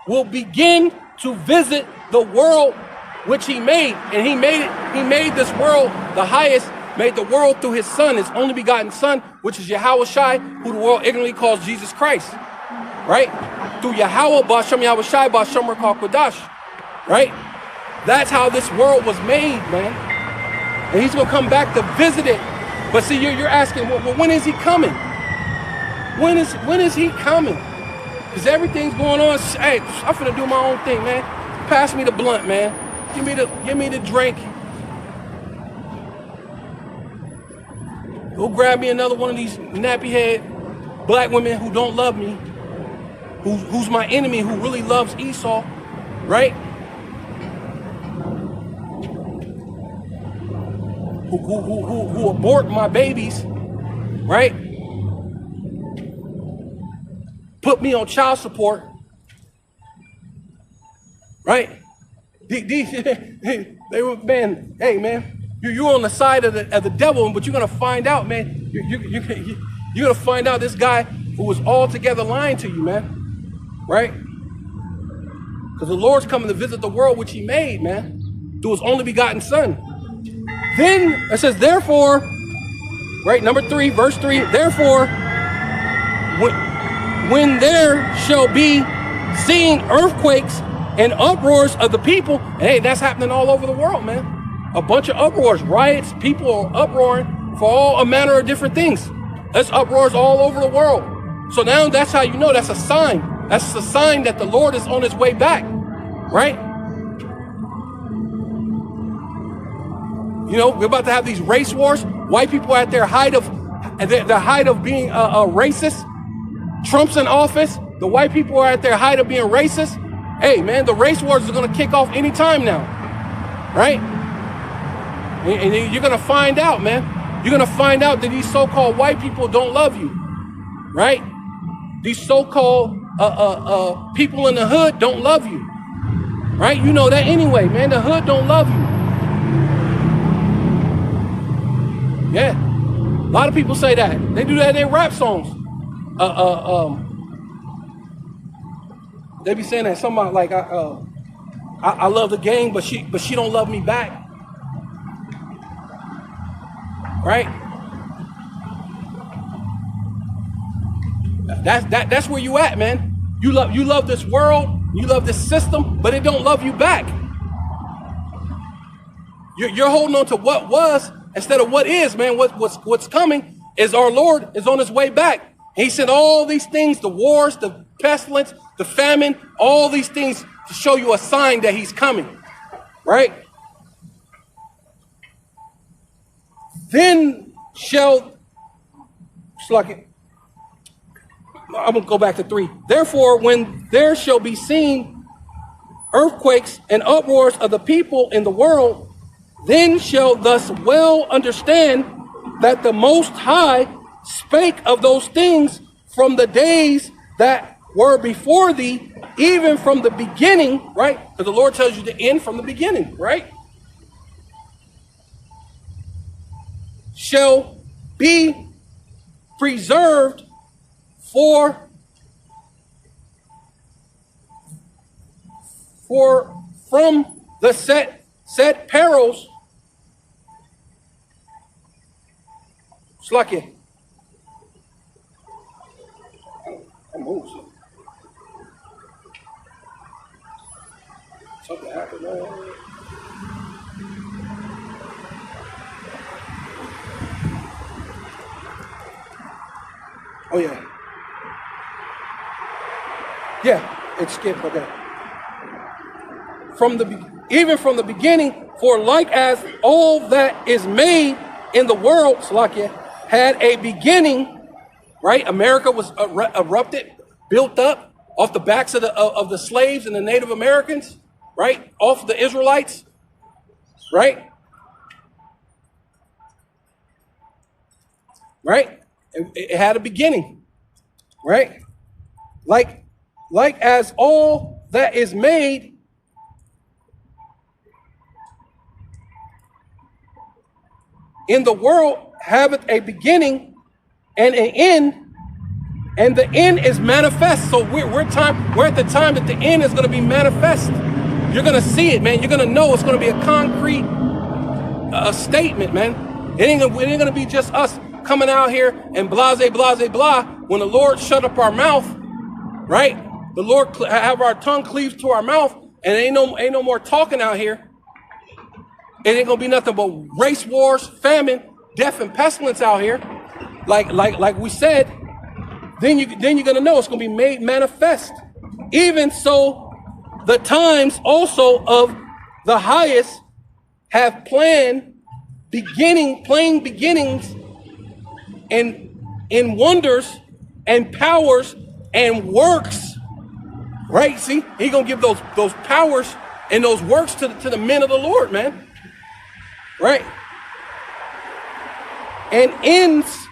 will begin to visit the world which he made. And he made this world, the highest, made the world through his son, his only begotten son, which is Yahawashi, who the world ignorantly calls Jesus Christ. Right? Through Yahweh, Ba'ashem Yahawashi, Ba'ashem Rakal Kodash. Right? That's how this world was made, man. And he's going to come back to visit it. But see, you're asking, well, when is he coming? When is he coming? Because everything's going on. Hey, I'm finna do my own thing, man. Pass me the blunt, man. Give me the drink. Go grab me another one of these nappy head black women who don't love me, who's my enemy, who really loves Esau, right? Who abort my babies, right? Put me on child support, right? They were, man, hey, man, you're on the side of the devil, but you're gonna find out, man. You're gonna find out this guy who was altogether lying to you, man, right? Because the Lord's coming to visit the world which he made, man, through his only begotten son. Then it says, therefore, right, number 3, verse 3, therefore, when there shall be seen earthquakes and uproars of the people, and hey, that's happening all over the world, man. A bunch of uproars, riots, people are uproaring for all manner of different things. There's uproars all over the world. So now that's how you know that's a sign. That's a sign that the Lord is on his way back, right? You know, we're about to have these race wars. White people at their height of being racist. Trump's in office. The white people are at their height of being racist. Hey, man, the race wars are going to kick off any time now, right? And you're going to find out, man. You're going to find out that these so-called white people don't love you, right? These so-called people in the hood don't love you, right? You know that anyway, man. The hood don't love you. Yeah, a lot of people say that. They do that in their rap songs. They be saying that somebody like I love the gang, but she don't love me back. Right? That's where you at, man. You love this world, you love this system, but it don't love you back. You're holding on to what was, instead of what is, man. What's coming is our Lord is on his way back. He sent all these things, the wars, the pestilence, the famine, all these things to show you a sign that he's coming, right? Then shall, I'm going to go back to 3. Therefore, when there shall be seen earthquakes and uproars of the people in the world, then shall thus well understand that the Most High spake of those things from the days that were before thee, even from the beginning, right? Because the Lord tells you the end from the beginning, right? Shall be preserved from the set perils. Slack it. I'm moving. Something happened. Oh yeah. Yeah, it skipped. Okay. Even from the beginning, for like as all that is made in the world, Salakia, had a beginning, right? America was erupted, built up off the backs of the slaves and the Native Americans, right? Off the Israelites, right? Right? It had a beginning, right? Like as all that is made in the world haveth a beginning and an end, and the end is manifest. So we're at the time that the end is going to be manifest. You're going to see it, man. You're going to know it's going to be a concrete statement, man. It ain't going to be just us coming out here and blase, blase, blah. When the Lord shut up our mouth, right? The Lord have our tongue cleave to our mouth, and ain't no more talking out here. It ain't gonna be nothing but race wars, famine, death, and pestilence out here. Like we said, then you're gonna know it's gonna be made manifest. Even so, the times also of the highest have plain beginnings, and in wonders and powers and works. Right? See, he gonna give those powers and those works to the men of the Lord, man. Right? And ends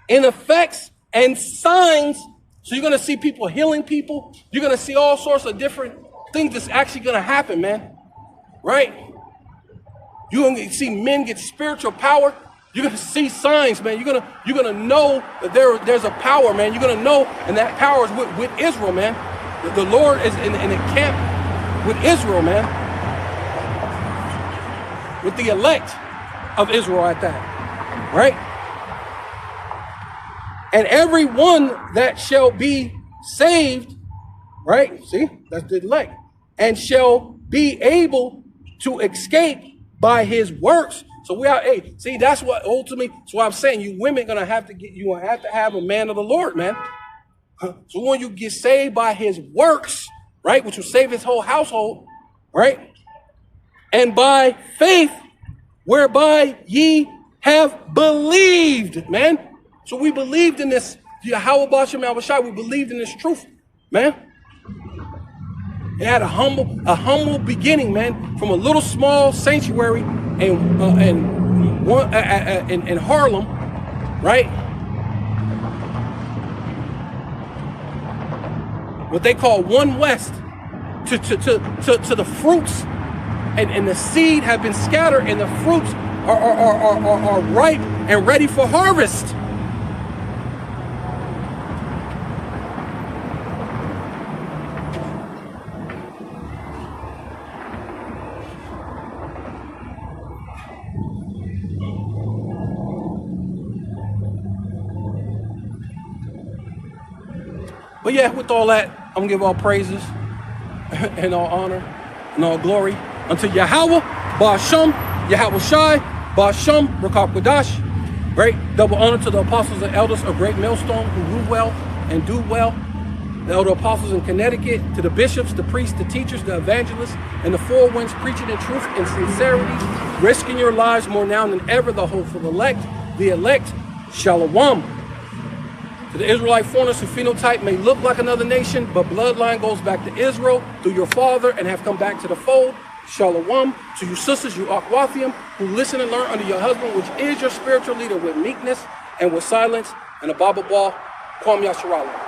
in effects and signs. So you're going to see people healing people. You're going to see all sorts of different things that's actually going to happen, man. Right? You're going to see men get spiritual power. You're going to see signs, man. You're going to know that there's a power, man. You're going to know, and that power is with Israel, man. The Lord is in a camp with Israel, man. With the elect of Israel at that, right? And every one that shall be saved, right? See, that's the elect, and shall be able to escape by his works. So we are, hey, see, that's what ultimately, that's why I'm saying you women gonna have to have a man of the Lord, man. So when you get saved by his works, right, which will save his whole household, right? And by faith, whereby ye have believed, man. So we believed in this, Yahweh Bashem Al-Bashai, we believed in this truth, man. It had a humble beginning, man, from a little small sanctuary in Harlem, right? What they call One West, to the fruits. And the seed have been scattered, and the fruits are ripe and ready for harvest. But yeah, with all that, I'm gonna give all praises and all honor and all glory unto Yahweh, Ba'ashem, Yahweh Shai, Basham Rakakwadash. Great double honor to the apostles and elders of Great Millstone who rule well and do well. The elder apostles in Connecticut, to the bishops, the priests, the teachers, the evangelists, and the four winds preaching in truth and sincerity, risking your lives more now than ever, the hopeful elect, Shalom. To the Israelite foreigners who phenotype may look like another nation, but bloodline goes back to Israel through your father and have come back to the fold, Shalom. To you sisters, you Akwathium, who listen and learn under your husband, which is your spiritual leader, with meekness and with silence, and a Baba Ball, Kwam Yasharala.